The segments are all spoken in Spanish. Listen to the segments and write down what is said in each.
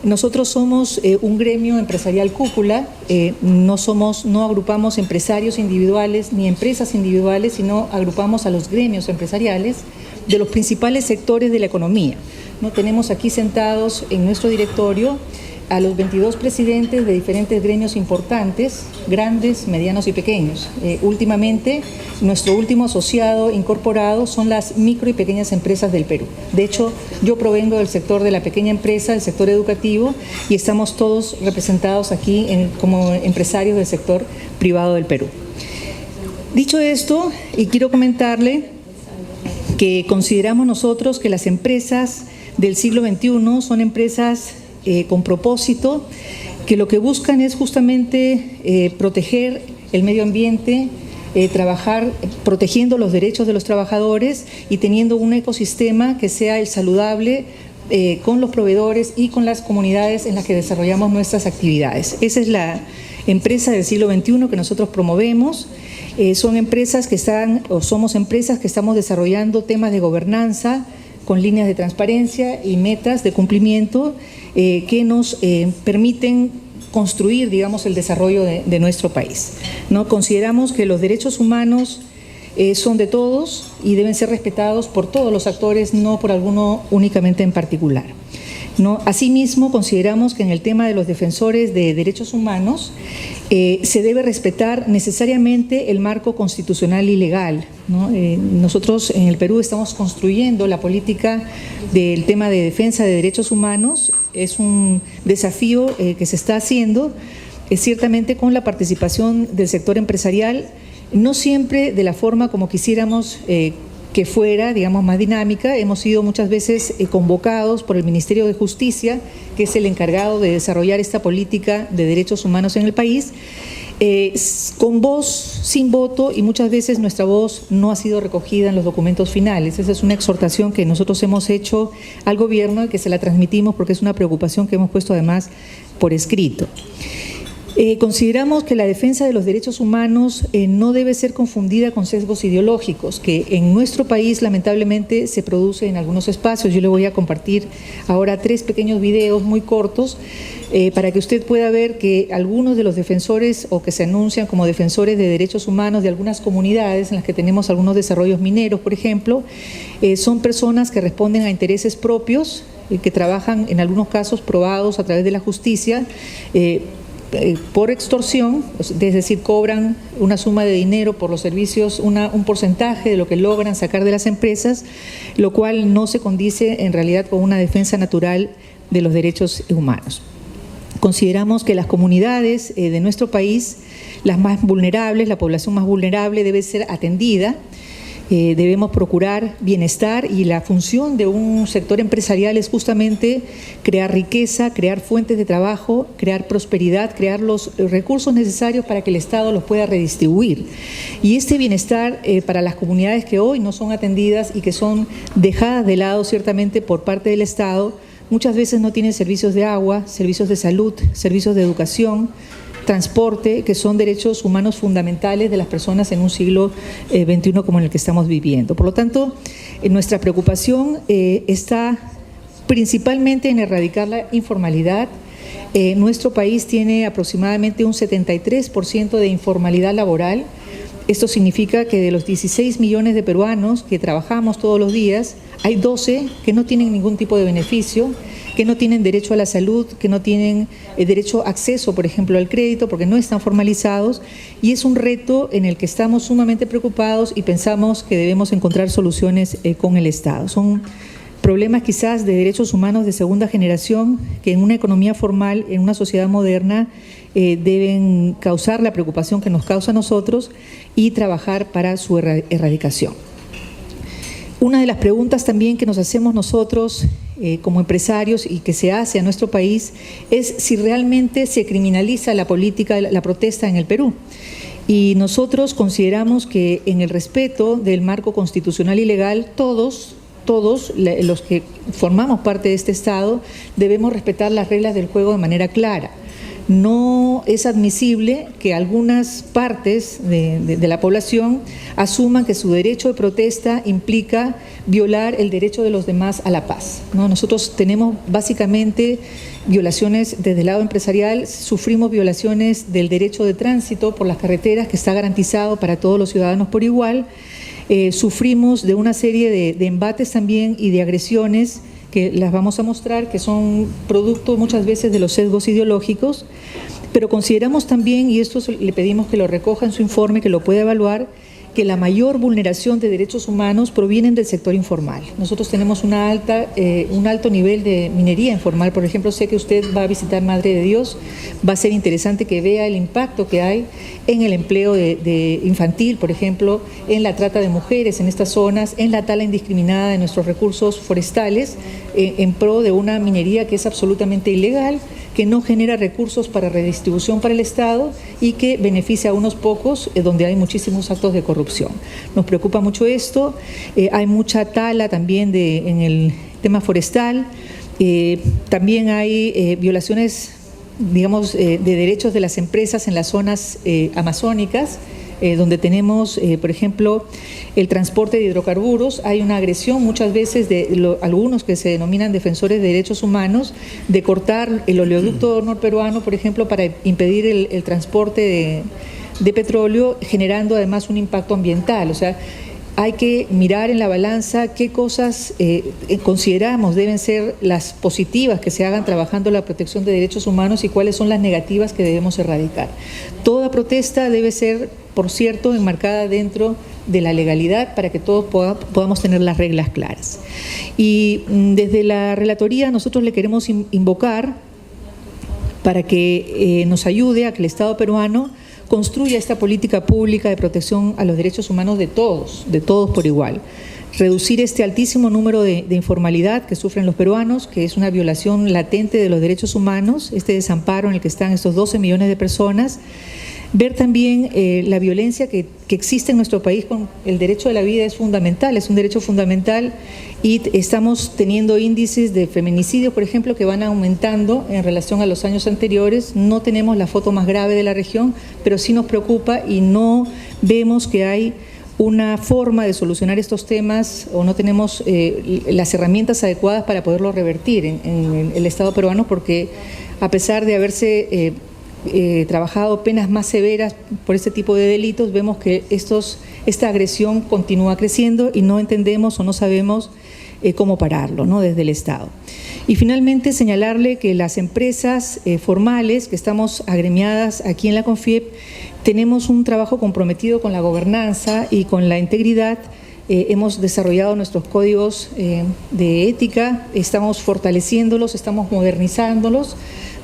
Nosotros somos un gremio empresarial cúpula, no agrupamos empresarios individuales ni empresas individuales, sino agrupamos a los gremios empresariales de los principales sectores de la economía, ¿no? Tenemos aquí sentados en nuestro directorio a los 22 presidentes de diferentes gremios importantes, grandes, medianos y pequeños. Últimamente, nuestro último asociado incorporado son las micro y pequeñas empresas del Perú. De hecho, yo provengo del sector de la pequeña empresa, del sector educativo, y estamos todos representados aquí como empresarios del sector privado del Perú. Dicho esto, y quiero comentarle que consideramos nosotros que las empresas del siglo XXI son empresas con propósito, que lo que buscan es justamente proteger el medio ambiente, trabajar protegiendo los derechos de los trabajadores y teniendo un ecosistema que sea el saludable con los proveedores y con las comunidades en las que desarrollamos nuestras actividades. Esa es la empresa del siglo XXI que nosotros promovemos. Somos empresas que estamos desarrollando temas de gobernanza con líneas de transparencia y metas de cumplimiento que nos permiten construir, digamos, el desarrollo de nuestro país, ¿no? Consideramos que los derechos humanos son de todos y deben ser respetados por todos los actores, no por alguno únicamente en particular, ¿no? Asimismo, consideramos que en el tema de los defensores de derechos humanos se debe respetar necesariamente el marco constitucional y legal, ¿no? Nosotros en el Perú estamos construyendo la política del tema de defensa de derechos humanos. Es un desafío que se está haciendo, ciertamente con la participación del sector empresarial, no siempre de la forma como quisiéramos que fuera, digamos, más dinámica. Hemos sido muchas veces convocados por el Ministerio de Justicia, que es el encargado de desarrollar esta política de derechos humanos en el país, con voz, sin voto, y muchas veces nuestra voz no ha sido recogida en los documentos finales. Esa es una exhortación que nosotros hemos hecho al gobierno y que se la transmitimos porque es una preocupación que hemos puesto además por escrito. Consideramos que la defensa de los derechos humanos no debe ser confundida con sesgos ideológicos, que en nuestro país lamentablemente se produce en algunos espacios. Yo le voy a compartir ahora 3 pequeños videos muy cortos para que usted pueda ver que algunos de los defensores o que se anuncian como defensores de derechos humanos de algunas comunidades en las que tenemos algunos desarrollos mineros, por ejemplo, son personas que responden a intereses propios, que trabajan en algunos casos probados a través de la justicia, por extorsión, es decir, cobran una suma de dinero por los servicios, un porcentaje de lo que logran sacar de las empresas, lo cual no se condice en realidad con una defensa natural de los derechos humanos. Consideramos que las comunidades de nuestro país, las más vulnerables, la población más vulnerable, debe ser atendida. Debemos procurar bienestar, y la función de un sector empresarial es justamente crear riqueza, crear fuentes de trabajo, crear prosperidad, crear los recursos necesarios para que el Estado los pueda redistribuir. Y este bienestar para las comunidades que hoy no son atendidas y que son dejadas de lado ciertamente por parte del Estado, muchas veces no tienen servicios de agua, servicios de salud, servicios de educación, transporte, que son derechos humanos fundamentales de las personas en un siglo XXI como en el que estamos viviendo. Por lo tanto, nuestra preocupación está principalmente en erradicar la informalidad. Nuestro país tiene aproximadamente un 73% de informalidad laboral. Esto significa que de los 16 millones de peruanos que trabajamos todos los días, hay 12 que no tienen ningún tipo de beneficio, que no tienen derecho a la salud, que no tienen derecho a acceso, por ejemplo, al crédito, porque no están formalizados, y es un reto en el que estamos sumamente preocupados y pensamos que debemos encontrar soluciones con el Estado. Son problemas quizás de derechos humanos de segunda generación que en una economía formal, en una sociedad moderna, deben causar la preocupación que nos causa a nosotros y trabajar para su erradicación. Una de las preguntas también que nos hacemos nosotros como empresarios y que se hace a nuestro país es si realmente se criminaliza la política, la protesta en el Perú. Y nosotros consideramos que en el respeto del marco constitucional y legal, todos los que formamos parte de este Estado debemos respetar las reglas del juego de manera clara. No es admisible que algunas partes de la población asuman que su derecho de protesta implica violar el derecho de los demás a la paz, ¿no? Nosotros tenemos básicamente violaciones desde el lado empresarial, sufrimos violaciones del derecho de tránsito por las carreteras, que está garantizado para todos los ciudadanos por igual. Sufrimos de una serie de embates también y de agresiones que las vamos a mostrar, que son producto muchas veces de los sesgos ideológicos, pero consideramos también, y esto le pedimos que lo recoja en su informe, que lo pueda evaluar, que la mayor vulneración de derechos humanos provienen del sector informal. Nosotros tenemos un alto nivel de minería informal. Por ejemplo, sé que usted va a visitar Madre de Dios, va a ser interesante que vea el impacto que hay en el empleo de infantil, por ejemplo, en la trata de mujeres en estas zonas, en la tala indiscriminada de nuestros recursos forestales, en pro de una minería que es absolutamente ilegal, que no genera recursos para redistribución para el Estado y que beneficia a unos pocos, donde hay muchísimos actos de corrupción. Nos preocupa mucho esto, hay mucha tala también en el tema forestal, también hay violaciones, digamos, de derechos de las empresas en las zonas amazónicas, donde tenemos, por ejemplo, el transporte de hidrocarburos. Hay una agresión muchas veces de algunos que se denominan defensores de derechos humanos, de cortar el oleoducto norperuano, por ejemplo, para impedir el transporte de petróleo, generando además un impacto ambiental. O sea, hay que mirar en la balanza qué cosas consideramos deben ser las positivas que se hagan trabajando la protección de derechos humanos y cuáles son las negativas que debemos erradicar. Toda protesta debe ser, por cierto, enmarcada dentro de la legalidad para que todos podamos tener las reglas claras. Y desde la relatoría nosotros le queremos invocar para que nos ayude a que el Estado peruano construya esta política pública de protección a los derechos humanos de todos por igual. Reducir este altísimo número de informalidad que sufren los peruanos, que es una violación latente de los derechos humanos, este desamparo en el que están estos 12 millones de personas. Ver también la violencia que existe en nuestro país con el derecho de la vida es fundamental, es un derecho fundamental, y estamos teniendo índices de feminicidio, por ejemplo, que van aumentando en relación a los años anteriores. No tenemos la foto más grave de la región, pero sí nos preocupa y no vemos que hay una forma de solucionar estos temas, o no tenemos las herramientas adecuadas para poderlo revertir en el Estado peruano, porque a pesar de haberse trabajado penas más severas por este tipo de delitos, vemos que esta agresión continúa creciendo y no entendemos o no sabemos cómo pararlo, ¿no?, desde el Estado. Y finalmente señalarle que las empresas formales que estamos agremiadas aquí en la CONFIEP tenemos un trabajo comprometido con la gobernanza y con la integridad. Hemos desarrollado nuestros códigos de ética, estamos fortaleciéndolos, estamos modernizándolos,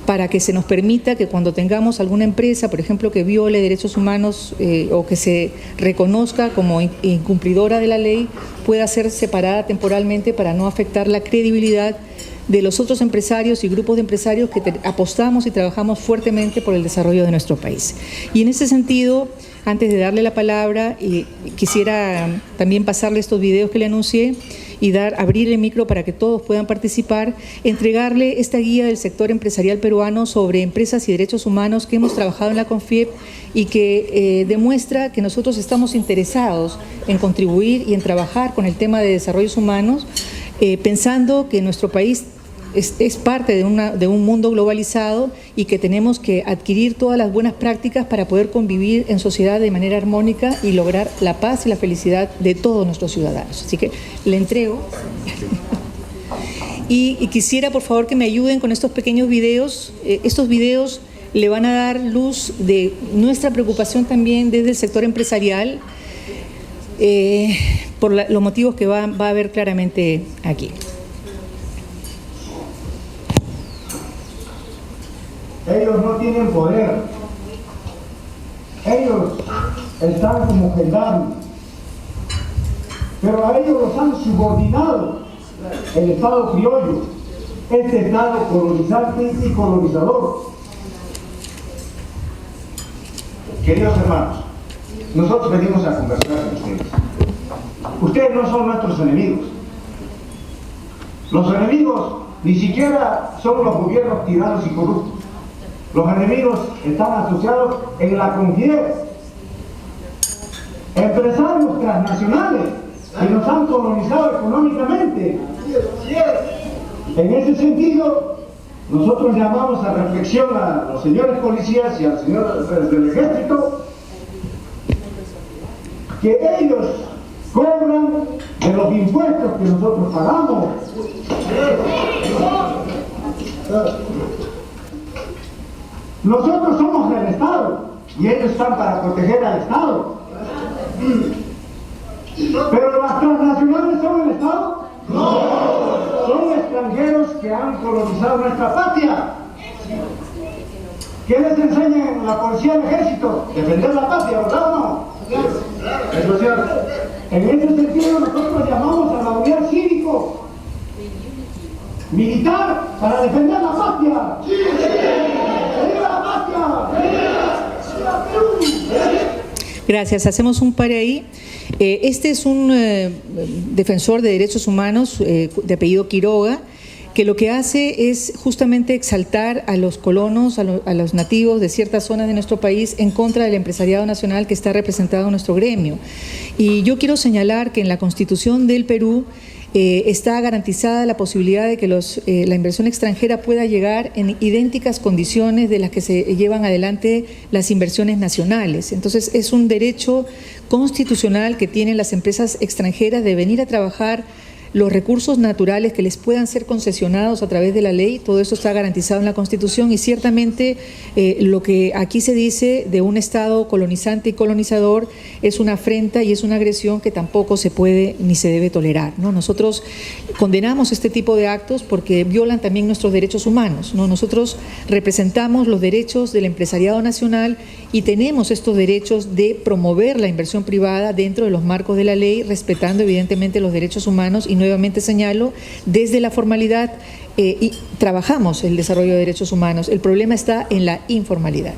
para que se nos permita que cuando tengamos alguna empresa, por ejemplo, que viole derechos humanos o que se reconozca como incumplidora de la ley, pueda ser separada temporalmente para no afectar la credibilidad de los otros empresarios y grupos de empresarios que apostamos y trabajamos fuertemente por el desarrollo de nuestro país. Y en ese sentido, antes de darle la palabra, quisiera también pasarle estos videos que le anuncié y abrir el micro para que todos puedan participar, entregarle esta guía del sector empresarial peruano sobre empresas y derechos humanos que hemos trabajado en la CONFIEP y que demuestra que nosotros estamos interesados en contribuir y en trabajar con el tema de desarrollos humanos, pensando que nuestro país es parte de un mundo globalizado y que tenemos que adquirir todas las buenas prácticas para poder convivir en sociedad de manera armónica y lograr la paz y la felicidad de todos nuestros ciudadanos. Así que le entrego. Y quisiera, por favor, que me ayuden con estos pequeños videos. Estos videos le van a dar luz de nuestra preocupación también desde el sector empresarial, por los motivos que va a ver claramente aquí. Ellos no tienen poder, ellos están como gendarmes, pero a ellos los han subordinado el Estado criollo, este Estado colonizante y colonizador. Queridos hermanos, nosotros venimos a conversar con ustedes. Ustedes no son nuestros enemigos. Los enemigos ni siquiera son los gobiernos tiranos y corruptos. Los enemigos están asociados en la confianza. Empresarios transnacionales que nos han colonizado económicamente. En ese sentido, nosotros llamamos a reflexión a los señores policías y al señor del ejército que ellos cobran de los impuestos que nosotros pagamos. Nosotros somos del Estado y ellos están para proteger al Estado. ¿Pero las transnacionales son el Estado? No. Son extranjeros que han colonizado nuestra patria. ¿Qué les enseñan la policía y el ejército? Defender la patria, ¿verdad o no? Eso es cierto. En ese sentido nosotros llamamos a la unidad cívico militar para defender la patria. ¡Viva la patria! ¡Viva Perú! Gracias. Hacemos un pare ahí. Este es un defensor de derechos humanos de apellido Quiroga, que lo que hace es justamente exaltar a los colonos, a los nativos de ciertas zonas de nuestro país en contra del empresariado nacional que está representado en nuestro gremio. Y yo quiero señalar que en la Constitución del Perú está garantizada la posibilidad de que la inversión extranjera pueda llegar en idénticas condiciones de las que se llevan adelante las inversiones nacionales. Entonces, es un derecho constitucional que tienen las empresas extranjeras de venir a trabajar los recursos naturales que les puedan ser concesionados a través de la ley. Todo eso está garantizado en la Constitución y ciertamente lo que aquí se dice de un Estado colonizante y colonizador es una afrenta y es una agresión que tampoco se puede ni se debe tolerar, ¿no? Nosotros condenamos este tipo de actos porque violan también nuestros derechos humanos, ¿no? Nosotros representamos los derechos del empresariado nacional y tenemos estos derechos de promover la inversión privada dentro de los marcos de la ley, respetando evidentemente los derechos humanos y nuevamente señalo, desde la formalidad y trabajamos el desarrollo de derechos humanos. El problema está en la informalidad,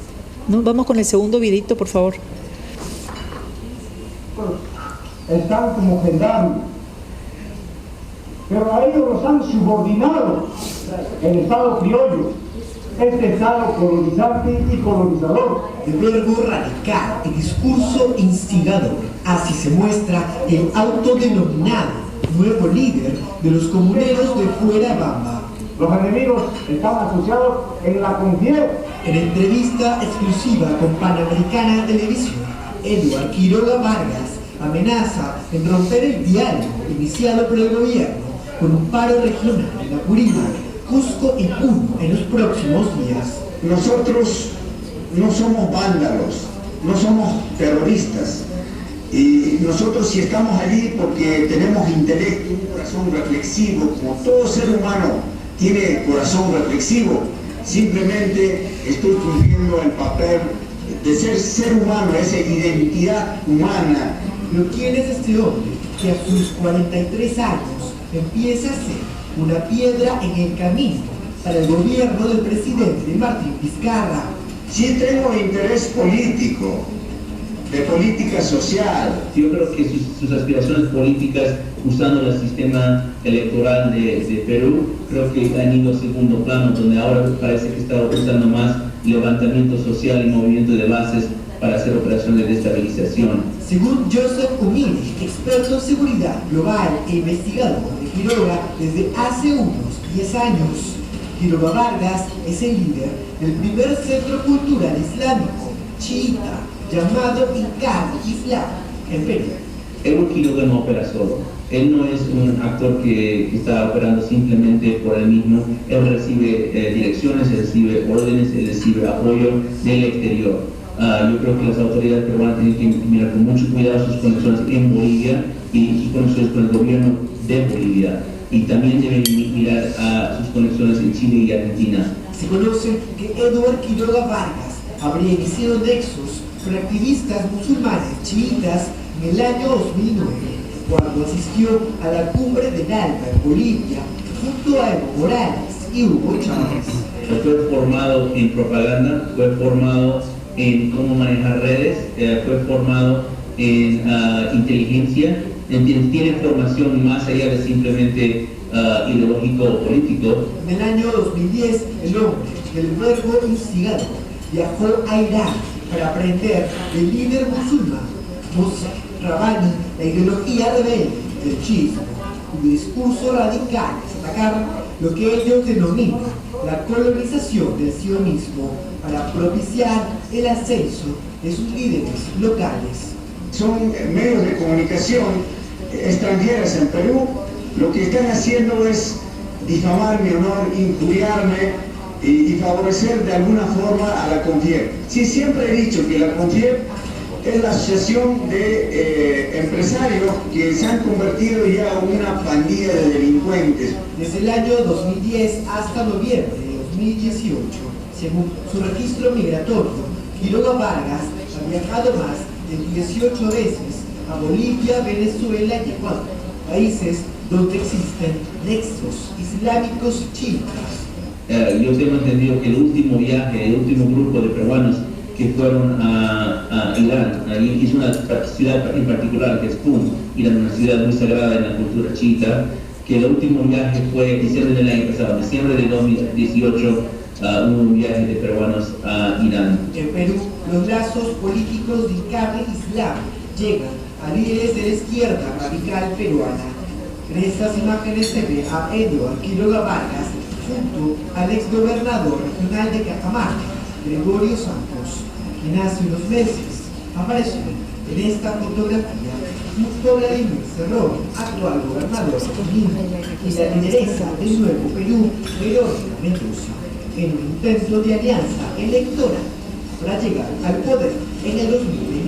¿no? Vamos con el segundo videito, por favor. Están como gendarmes, pero a ellos los han subordinado el Estado criollo, este Estado colonizante y colonizador. El verbo radical, el discurso instigador, así se muestra el autodenominado nuevo líder de los comuneros de Fuerabamba. Los enemigos están asociados en la confianza. En entrevista exclusiva con Panamericana Televisión, Eduard Quiroga Vargas amenaza en romper el diálogo iniciado por el gobierno con un paro regional en Apurímac, Cusco y Puno en los próximos días. Nosotros no somos vándalos, no somos terroristas. Y nosotros si estamos allí porque tenemos intelecto, un corazón reflexivo, como todo ser humano tiene corazón reflexivo, simplemente estoy cumpliendo el papel de ser humano, esa identidad humana. Pero ¿quién es este hombre que a sus 43 años empieza a ser una piedra en el camino para el gobierno del presidente Martín Vizcarra? Sí tengo interés político, de política social. Yo creo que sus aspiraciones políticas, usando el sistema electoral de Perú, creo que han ido a segundo plano, donde ahora parece que está usando más levantamiento social y movimiento de bases para hacer operaciones de estabilización. Según Joseph Umini, experto en seguridad global e investigador de Quiroga desde hace unos 10 años, Quiroga Vargas es el líder del primer centro cultural islámico chiita llamado Inkar Islam en Perú. Eduard Quiroga no opera solo. Él no es un actor que está operando simplemente por él mismo. Él recibe direcciones, él recibe órdenes, él recibe apoyo del exterior. Yo creo que las autoridades peruanas tienen que mirar con mucho cuidado sus conexiones en Bolivia y conexiones con el gobierno de Bolivia. Y también deben mirar a sus conexiones en Chile y Argentina. Se conoce que Eduard Quiroga Vargas habría iniciado nexos con activistas musulmanes chiitas en el año 2009, cuando asistió a la cumbre del ALBA en Bolivia, junto a Evo Morales y Hugo Chávez. Fue formado en propaganda, fue formado en cómo manejar redes, fue formado en inteligencia, tiene formación más allá de simplemente ideológico político. En el año 2010, el hombre del verbo instigado viajó a Irán para aprender del líder musulmán Moshe Rabbani la ideología rebelde del chiismo, cuyo discurso radical es atacar lo que ellos denominan la colonización del sionismo para propiciar el ascenso de sus líderes locales. Son medios de comunicación extranjeras en Perú, lo que están haciendo es difamar mi honor, injuriarme y favorecer de alguna forma a la CONFIEP. Sí, siempre he dicho que la CONFIEP es la asociación de empresarios que se han convertido ya en una pandilla de delincuentes. Desde el año 2010 hasta noviembre de 2018, según su registro migratorio, Quiroga Vargas ha viajado más de 18 veces a Bolivia, Venezuela y Ecuador, países donde existen nexos islámicos chiitas. Yo tengo entendido que el último viaje, el último grupo de peruanos que fueron a Irán, es una ciudad en particular que es Qum, Irán, una ciudad muy sagrada en la cultura chiita, que el último viaje fue diciembre del año pasado, diciembre de 2018, un viaje de peruanos a Irán. En Perú, los lazos políticos de Incabe Islam llegan a líderes de la izquierda radical peruana. En estas imágenes se ve a Eduardo Quiroga Vargas junto al exgobernador regional de Cajamarca, Gregorio Santos, quien hace unos meses apareció en esta fotografía junto a Vladimir Cerrón, actual gobernador de Lima, y la lideresa del Nuevo Perú, Verónica Mendoza, en un intento de alianza electoral para llegar al poder en el 2021.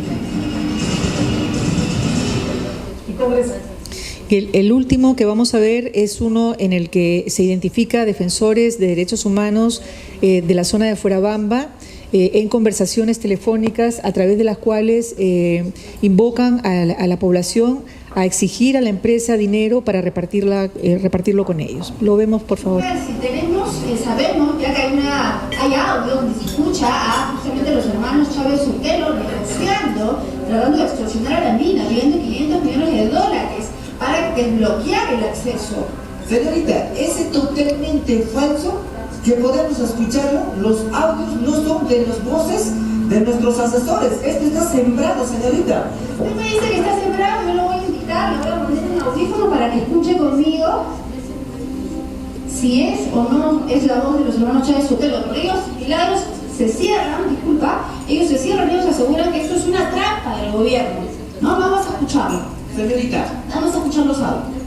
El último que vamos a ver es uno en el que se identifica defensores de derechos humanos de la zona de Fuerabamba en conversaciones telefónicas a través de las cuales invocan a la población a exigir a la empresa dinero para repartirlo con ellos. Lo vemos, por favor. Si tenemos, sabemos, ya que hay audio donde se escucha a justamente los hermanos Chávez Sotelo negociando, tratando de extorsionar a la mina, pidiendo $500 millones para desbloquear el acceso. Señorita, es totalmente falso que podemos escucharlo. Los audios no son de las voces de nuestros asesores. Esto está sembrado, señorita. Usted me dice que está sembrado, yo lo voy a invitar, le voy a poner un audífono para que escuche conmigo si es o no es la voz de los hermanos Chávez Sotelo. Porque ellos, Milagros, se cierran, ellos se cierran y ellos aseguran que esto es una trampa del gobierno. No, vamos a escucharlo. Señorita, vamos a escuchar los audios.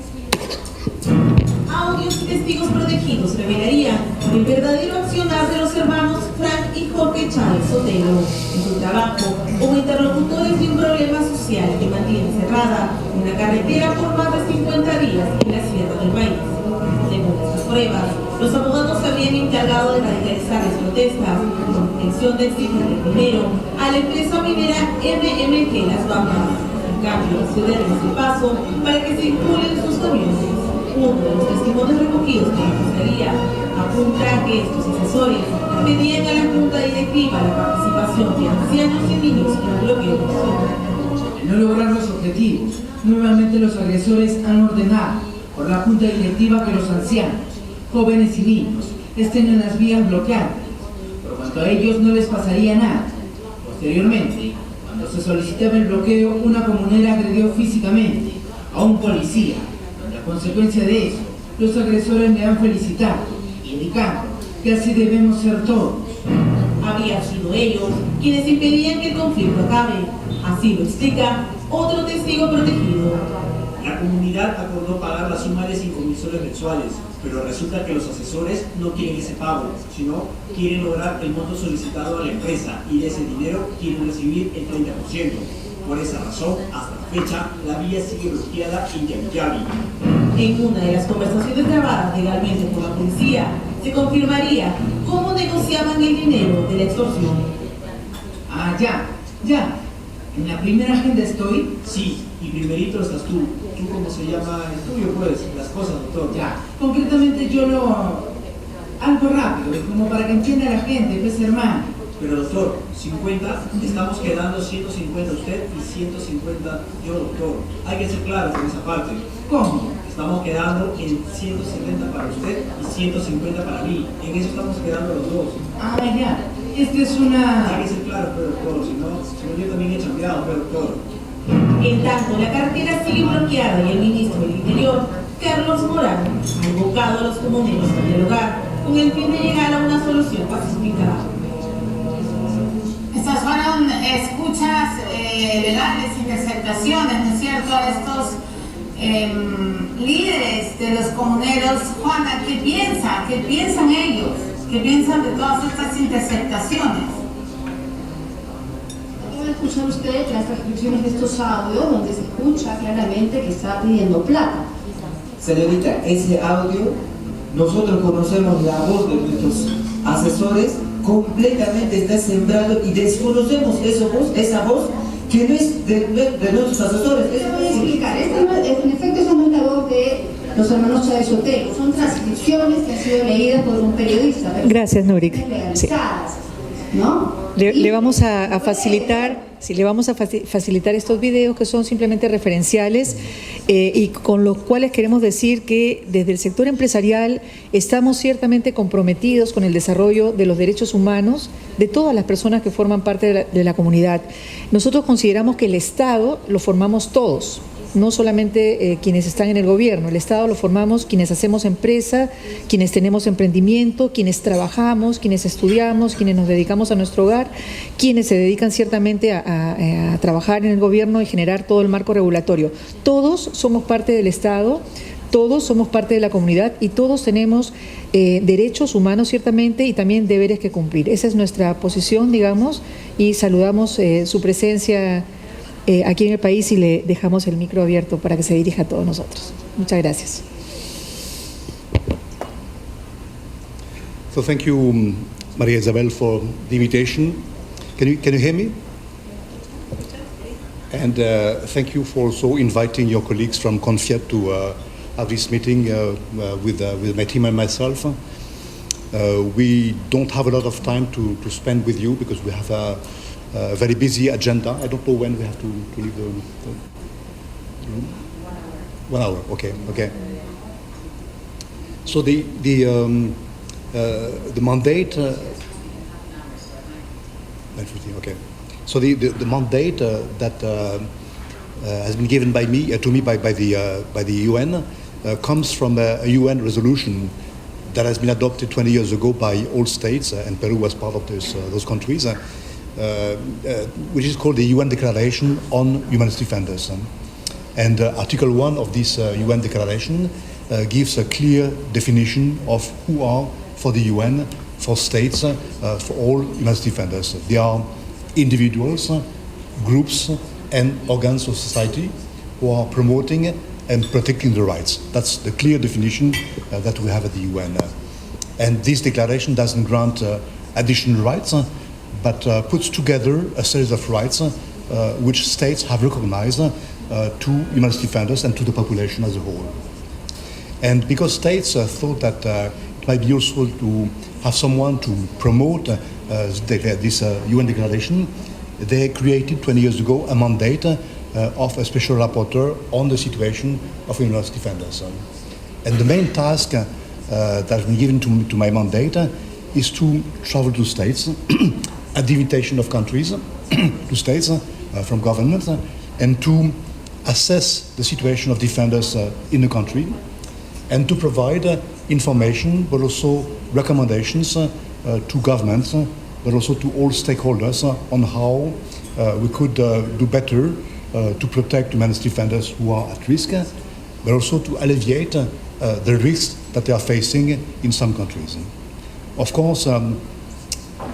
Audios y testigos protegidos revelarían el verdadero accionar de los hermanos Frank y Jorge Chávez Sotelo en su trabajo como interlocutores de un problema social que mantiene cerrada una carretera por más de 50 días en la sierra del país. Según estas pruebas, los abogados se habían encargado de radicalizar las protestas con intención de exigirle dinero a la empresa minera MMG Las Bambas. En cambio, cederles el paso para que circulen sus camiones. Uno de los testimonios recogidos por la Fiscalía apunta que estos asesores pedían a la Junta Directiva la participación de ancianos y niños en el bloqueo. Al no lograr los objetivos, nuevamente los agresores han ordenado por la Junta Directiva que los ancianos, jóvenes y niños estén en las vías bloqueadas, por cuanto a ellos no les pasaría nada. Posteriormente, cuando se solicitaba el bloqueo, una comunera agredió físicamente a un policía. A consecuencia de eso, los agresores le han felicitado, indicando que así debemos ser todos. Habían sido ellos quienes impedían que el conflicto acabe. Así lo explica otro testigo protegido. La comunidad acordó pagar la suma de 5.000 soles mensuales, pero resulta que los asesores no quieren ese pago, sino quieren lograr el monto solicitado a la empresa y de ese dinero quieren recibir el 30%. Por esa razón, hasta la fecha, la vía sigue bloqueada en Yaviyavi. En una de las conversaciones grabadas legalmente por la policía, se confirmaría cómo negociaban el dinero de la extorsión. Ah, ya. ¿En la primera agenda estoy? Sí, y primerito estás tú. ¿Tú cómo se llama el tuyo, pues? Las cosas, doctor. Ya, concretamente yo algo rápido, como para que entienda la gente, pues hermano. Pero doctor, 50, estamos quedando 150 usted y 150 yo, doctor. Hay que ser claro con esa parte. ¿Cómo? Estamos quedando en 170 para usted y 150 para mí. En eso estamos quedando los dos. Ah, ya. Esta es una... Hay que ser claro, pero doctor, si no yo también he chambeado, pero doctor. En tanto, la carretera sigue bloqueada y el ministro del Interior, Carlos Morán, ha invocado a los comuneros a dialogar con el fin de llegar a una solución pacífica. Estas fueron escuchas legales, interceptaciones, ¿no es cierto?, a estos líderes de los comuneros. Juana, ¿qué piensan? ¿Qué piensan ellos? ¿Qué piensan de todas estas interceptaciones? Puede escuchar usted las transcripciones de estos audios donde se escucha claramente que está pidiendo plata. Señorita, ese audio, nosotros conocemos la voz de nuestros asesores, completamente está sembrado y desconocemos esa voz que no es de nuestros asesores. Eso voy a explicar. En efecto, esa no es la voz de los hermanos Chávez Sotelo. Son transcripciones que han sido leídas por un periodista. Gracias, Nurik. Sí. ¿No? Le vamos a facilitar, le vamos a facilitar estos videos que son simplemente referenciales y con los cuales queremos decir que desde el sector empresarial estamos ciertamente comprometidos con el desarrollo de los derechos humanos de todas las personas que forman parte de la comunidad. Nosotros consideramos que el Estado lo formamos todos, no solamente quienes están en el gobierno. El Estado lo formamos quienes hacemos empresa, quienes tenemos emprendimiento, quienes trabajamos, quienes estudiamos, quienes nos dedicamos a nuestro hogar, quienes se dedican ciertamente a trabajar en el gobierno y generar todo el marco regulatorio. Todos somos parte del Estado, todos somos parte de la comunidad y todos tenemos derechos humanos ciertamente y también deberes que cumplir. Esa es nuestra posición, digamos, y saludamos su presencia aquí en el país y le dejamos el micro abierto para que se dirija a todos nosotros. Muchas gracias. So thank you, Maria Isabel, for the invitation. Can you hear me? And thank you for also inviting your colleagues from CONFIAT to have this meeting with my team and myself. We don't have a lot of time to spend with you because we have a very busy agenda. I don't know when we have to leave the room. 1 hour. Okay. So the mandate. Okay. So the mandate that has been given by me to me by the UN comes from a UN resolution that has been adopted 20 years ago by all states, and Peru was part of those countries. Which is called the UN Declaration on Humanist Defenders. And Article 1 of this UN Declaration gives a clear definition of who are, for the UN, for states, for all humanist defenders. They are individuals, groups, and organs of society who are promoting and protecting the rights. That's the clear definition that we have at the UN. And this declaration doesn't grant additional rights, but puts together a series of rights which states have recognized to humanist defenders and to the population as a whole. And because states thought that it might be useful to have someone to promote this UN declaration, they created 20 years ago a mandate of a special rapporteur on the situation of humanist defenders. And the main task that has been given to my mandate is to travel to states at the invitation of countries, to states, from governments, and to assess the situation of defenders in the country, and to provide information, but also recommendations to governments, but also to all stakeholders on how we could do better to protect humanist defenders who are at risk, but also to alleviate the risks that they are facing in some countries. Of course,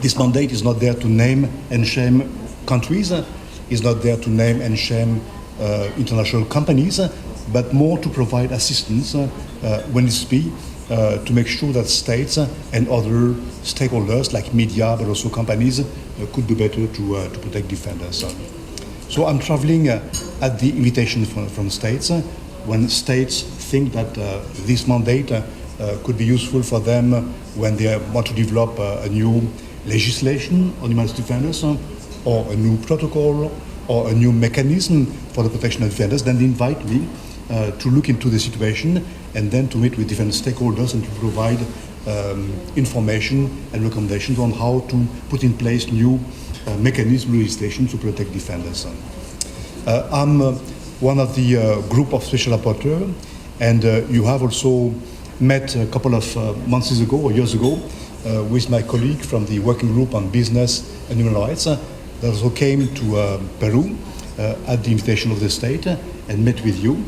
this mandate is not there to name and shame countries, is not there to name and shame international companies, but more to provide assistance when it's be to make sure that states and other stakeholders like media, but also companies, could do better to protect defenders. So I'm traveling at the invitation from states when states think that this mandate could be useful for them when they want to develop a new legislation on humanist defenders or a new protocol or a new mechanism for the protection of defenders. Then they invite me to look into the situation and then to meet with different stakeholders and to provide information and recommendations on how to put in place new mechanism, legislation to protect defenders. I'm one of the group of special rapporteurs, and you have also met a couple of months ago or years ago with my colleague from the working group on business and human rights that also came to Peru at the invitation of the state and met with you.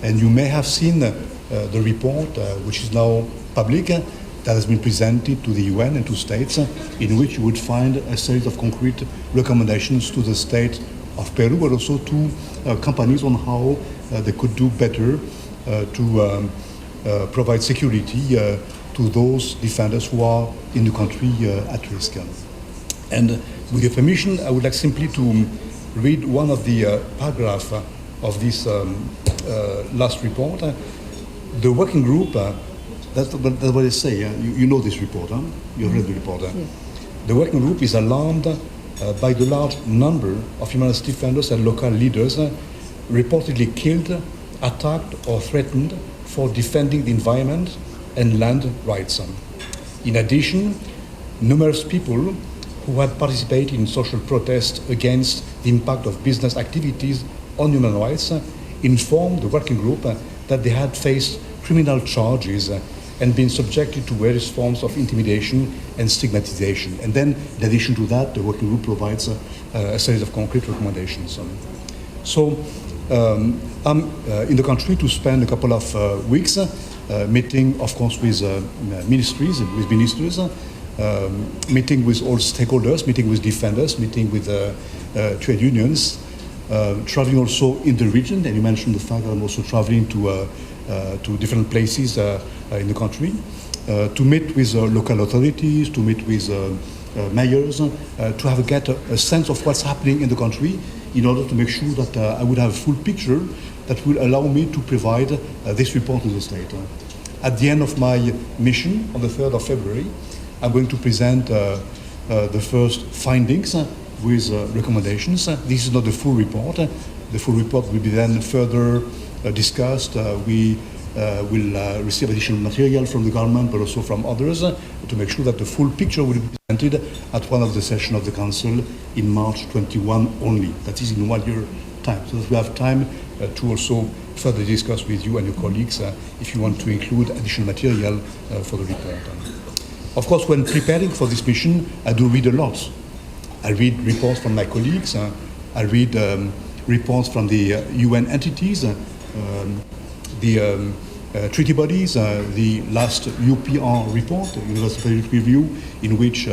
And you may have seen the report, which is now public, that has been presented to the UN and to states, in which you would find a series of concrete recommendations to the state of Peru, but also to companies on how they could do better to provide security to those defenders who are in the country at risk. And with your permission, I would like simply to read one of the paragraphs of this last report. The working group, that's what they say. You know this report, huh? You've read the report. Yes. The working group is alarmed by the large number of human rights defenders and local leaders reportedly killed, attacked, or threatened for defending the environment and land rights. In addition, numerous people who had participated in social protests against the impact of business activities on human rights informed the working group that they had faced criminal charges and been subjected to various forms of intimidation and stigmatization. And then, in addition to that, the working group provides a series of concrete recommendations. I'm in the country to spend a couple of weeks meeting, of course, with ministries, with ministers, meeting with all stakeholders, meeting with defenders, meeting with trade unions, traveling also in the region. And you mentioned the fact that I'm also traveling to different places in the country, to meet with local authorities, to meet with mayors, to get a sense of what's happening in the country, in order to make sure that I would have a full picture that will allow me to provide this report to the state. At the end of my mission, on the 3rd of February, I'm going to present the first findings with recommendations. This is not the full report. The full report will be then further discussed. We will receive additional material from the government, but also from others, to make sure that the full picture will be presented at one of the sessions of the Council in March 21 only. That is in 1 year time, so that we have time to also further discuss with you and your colleagues if you want to include additional material for the report. Of course, when preparing for this mission, I do read a lot. I read reports from my colleagues. I read reports from the UN entities, the treaty bodies, the last UPR report, Universal Periodic Review, in which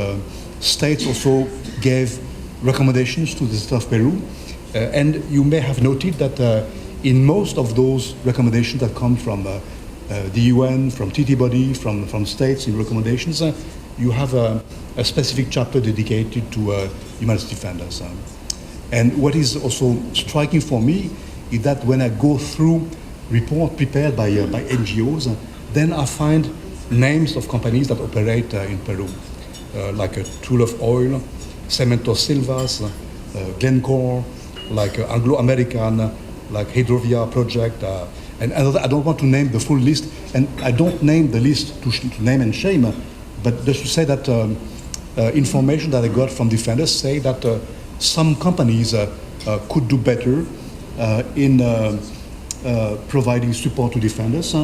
states also gave recommendations to the state of Peru. And you may have noted that in most of those recommendations that come from the UN, from treaty body, from states in recommendations, you have a specific chapter dedicated to human rights defenders. And what is also striking for me is that when I go through reports prepared by NGOs, then I find names of companies that operate in Peru, like Tullow Oil, Cementos Silvas, Glencore, like Anglo-American, like Hydrovia Project, and I don't want to name the full list, and I don't name the list to name and shame, but just to say that information that I got from defenders say that some companies could do better in providing support to defenders,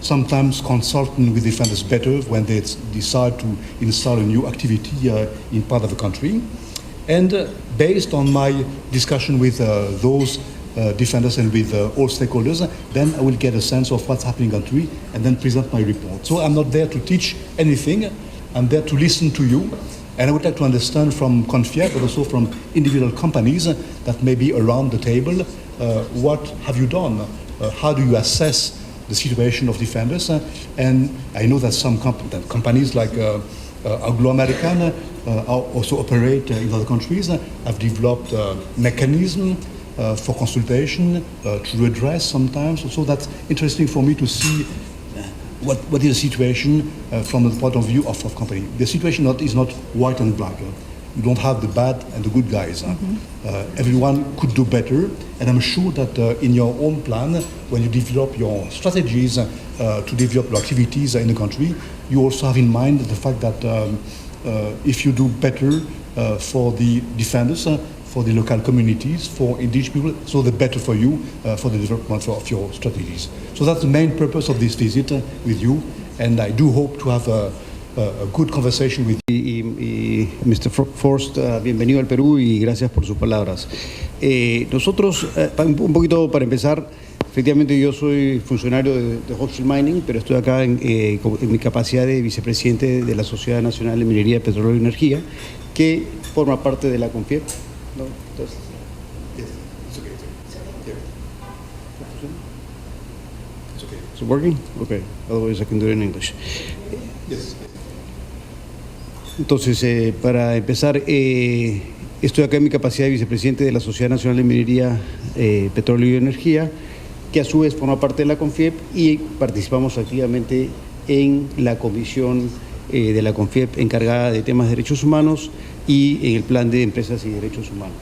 sometimes consulting with defenders better when they decide to install a new activity in part of the country. And based on my discussion with those defenders and with all stakeholders, then I will get a sense of what's happening in the country and then present my report. So I'm not there to teach anything, I'm there to listen to you. And I would like to understand from CONFIEC, but also from individual companies that may be around the table, what have you done? How do you assess the situation of defenders? And I know that some companies like Anglo-American also operate in other countries, have developed mechanisms for consultation, to address sometimes. So that's interesting for me to see what is the situation from the point of view of company. The situation is not white and black. You don't have the bad and the good guys. Everyone could do better, and I'm sure that in your own plan, when you develop your strategies to develop your activities in the country, you also have in mind the fact that if you do better for the defenders, for the local communities, for indigenous people, so the better for you for the development of your strategies. So that's the main purpose of this visit with you, and I do hope to have a good conversation with you. Y Mr. Forst, bienvenido al Perú y gracias por sus palabras. Nosotros, un poquito para empezar, efectivamente yo soy funcionario de Hochschild Mining, pero estoy acá en mi capacidad de vicepresidente de la Sociedad Nacional de Minería, Petróleo y Energía, que forma parte de la CONFIEP. ¿No? Entonces, is it working? Okay, otherwise I can do it in English. Yes. Entonces, para empezar, estoy acá en mi capacidad de vicepresidente de la Sociedad Nacional de Minería, Petróleo y Energía, que a su vez forma parte de la CONFIEP, y participamos activamente en la comisión de la CONFIEP encargada de temas de derechos humanos y en el plan de empresas y derechos humanos.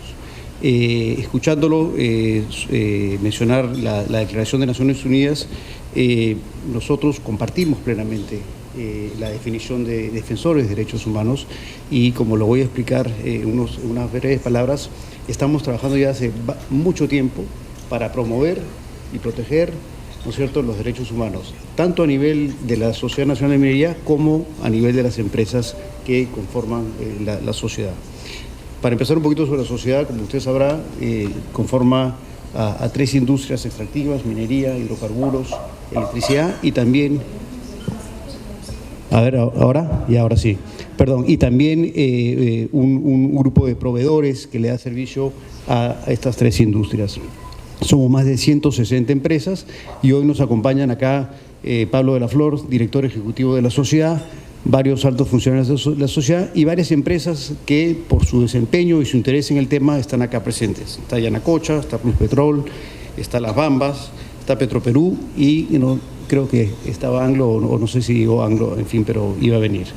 Escuchándolo mencionar la Declaración de Naciones Unidas, nosotros compartimos plenamente la definición de defensores de derechos humanos, y como lo voy a explicar en unas breves palabras, estamos trabajando ya hace mucho tiempo para promover y proteger, ¿no es cierto?, los derechos humanos, tanto a nivel de la Sociedad Nacional de Minería como a nivel de las empresas que conforman la sociedad. Para empezar un poquito sobre la sociedad, como usted sabrá, conforma a 3 industrias extractivas: minería, hidrocarburos, electricidad, y también... A ver, ahora sí. Perdón, y también un grupo de proveedores que le da servicio a estas 3 industrias. Somos más de 160 empresas y hoy nos acompañan acá Pablo de la Flor, director ejecutivo de la sociedad, varios altos funcionarios de la sociedad y varias empresas que por su desempeño y su interés en el tema están acá presentes. Está Yanacocha, está Pluspetrol, está Las Bambas, está Petroperú y creo que estaba Anglo, o no sé si llegó Anglo, en fin, pero iba a venir.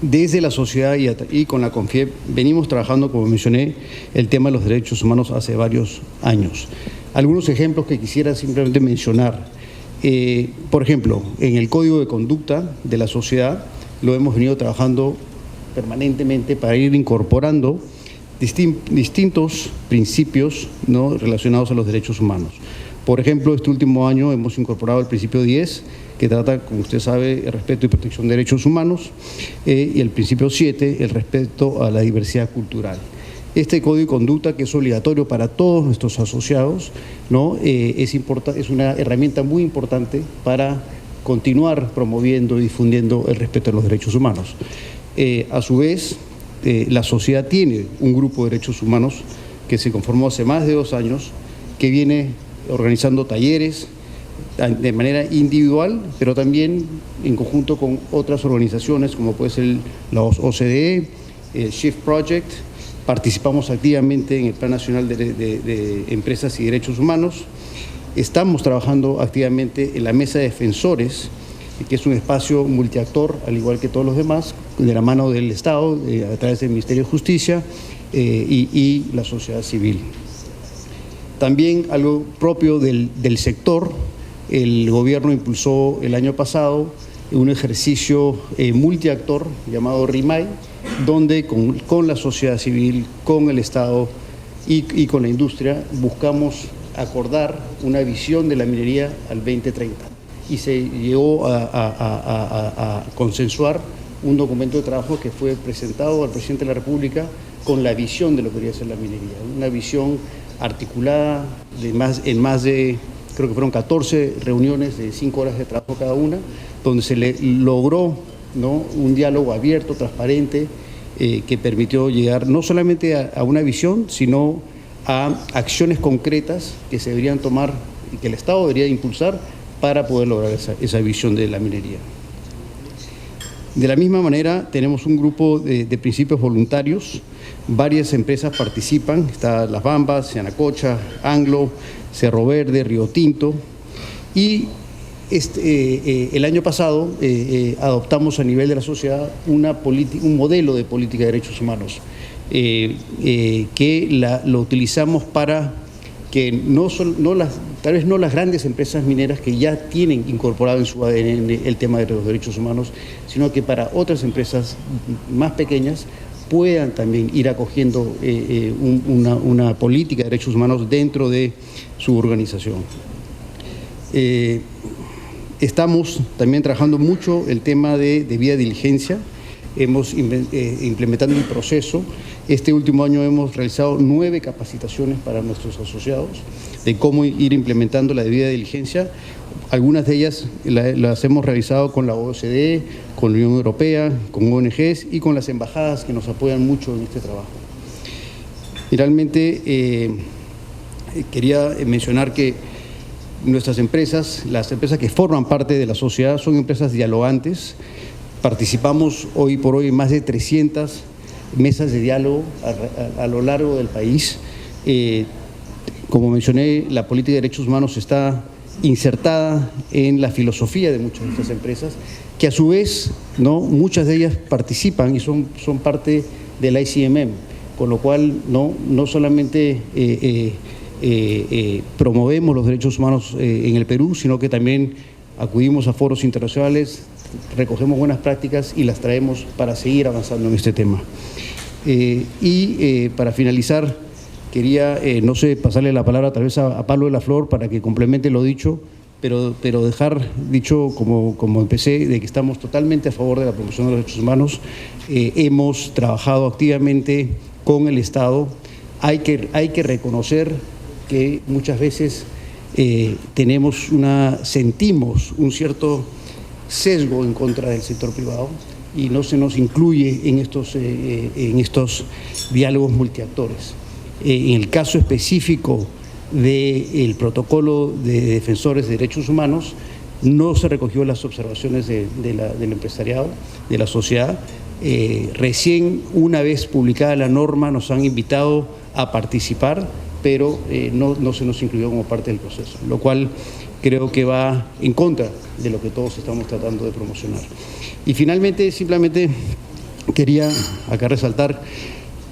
Desde la sociedad y con la CONFIEP venimos trabajando, como mencioné, el tema de los derechos humanos hace varios años. Algunos ejemplos que quisiera simplemente mencionar. Por ejemplo, en el Código de Conducta de la sociedad lo hemos venido trabajando permanentemente para ir incorporando distintos principios, ¿no?, relacionados a los derechos humanos. Por ejemplo, este último año hemos incorporado el principio 10, que trata, como usted sabe, el respeto y protección de derechos humanos, y el principio 7, el respeto a la diversidad cultural. Este código de conducta, que es obligatorio para todos nuestros asociados, ¿no?, es una herramienta muy importante para continuar promoviendo y difundiendo el respeto a los derechos humanos. A su vez, la sociedad tiene un grupo de derechos humanos que se conformó hace más de 2 años, que viene organizando talleres de manera individual, pero también en conjunto con otras organizaciones como puede ser la OCDE, el Shift Project. Participamos activamente en el Plan Nacional de Empresas y Derechos Humanos. Estamos trabajando activamente en la Mesa de Defensores, que es un espacio multiactor, al igual que todos los demás, de la mano del Estado, a través del Ministerio de Justicia y la sociedad civil. También algo propio del sector, el gobierno impulsó el año pasado un ejercicio multiactor llamado RIMAI, donde con la sociedad civil, con el Estado y con la industria buscamos acordar una visión de la minería al 2030. Y se llegó a consensuar un documento de trabajo que fue presentado al presidente de la República con la visión de lo que debería ser la minería, una visión articulada en más de, creo que fueron 14 reuniones de 5 horas de trabajo cada una, donde se logró, ¿no?, un diálogo abierto, transparente, que permitió llegar no solamente a una visión, sino a acciones concretas que se deberían tomar y que el Estado debería impulsar para poder lograr esa visión de la minería. De la misma manera, tenemos un grupo de principios voluntarios. Varias empresas participan, está Las Bambas, Yanacocha, Anglo, Cerro Verde, Río Tinto, y El año pasado adoptamos a nivel de la sociedad un modelo de política de derechos humanos que lo utilizamos para que tal vez no las grandes empresas mineras que ya tienen incorporado en su ADN el tema de los derechos humanos, sino que para otras empresas más pequeñas puedan también ir acogiendo una política de derechos humanos dentro de su organización. Estamos también trabajando mucho el tema de debida diligencia. Hemos implementado el proceso. Este último año hemos realizado 9 capacitaciones para nuestros asociados de cómo ir implementando la debida diligencia. Algunas de ellas las hemos realizado con la OCDE, con la Unión Europea, con ONGs y con las embajadas que nos apoyan mucho en este trabajo. Finalmente, quería mencionar que nuestras empresas, las empresas que forman parte de la sociedad, son empresas dialogantes. Participamos hoy por hoy en más de 300 mesas de diálogo a lo largo del país. Como mencioné, la política de derechos humanos está insertada en la filosofía de muchas de estas empresas, que a su vez, muchas de ellas participan y son parte del ICMM, con lo cual no solamente promovemos los derechos humanos en el Perú, sino que también acudimos a foros internacionales, recogemos buenas prácticas y las traemos para seguir avanzando en este tema. Para finalizar, quería, pasarle la palabra tal vez a Pablo de la Flor para que complemente lo dicho, pero dejar dicho, como empecé, de que estamos totalmente a favor de la promoción de los derechos humanos. Hemos trabajado activamente con el Estado. Hay que reconocer que muchas veces sentimos un cierto sesgo en contra del sector privado y no se nos incluye en estos diálogos multiactores. En el caso específico del protocolo de defensores de derechos humanos, no se recogió las observaciones del empresariado, de la sociedad. Recién, una vez publicada la norma, nos han invitado a participar, pero no se nos incluyó como parte del proceso, lo cual creo que va en contra de lo que todos estamos tratando de promocionar. Y finalmente, simplemente quería acá resaltar,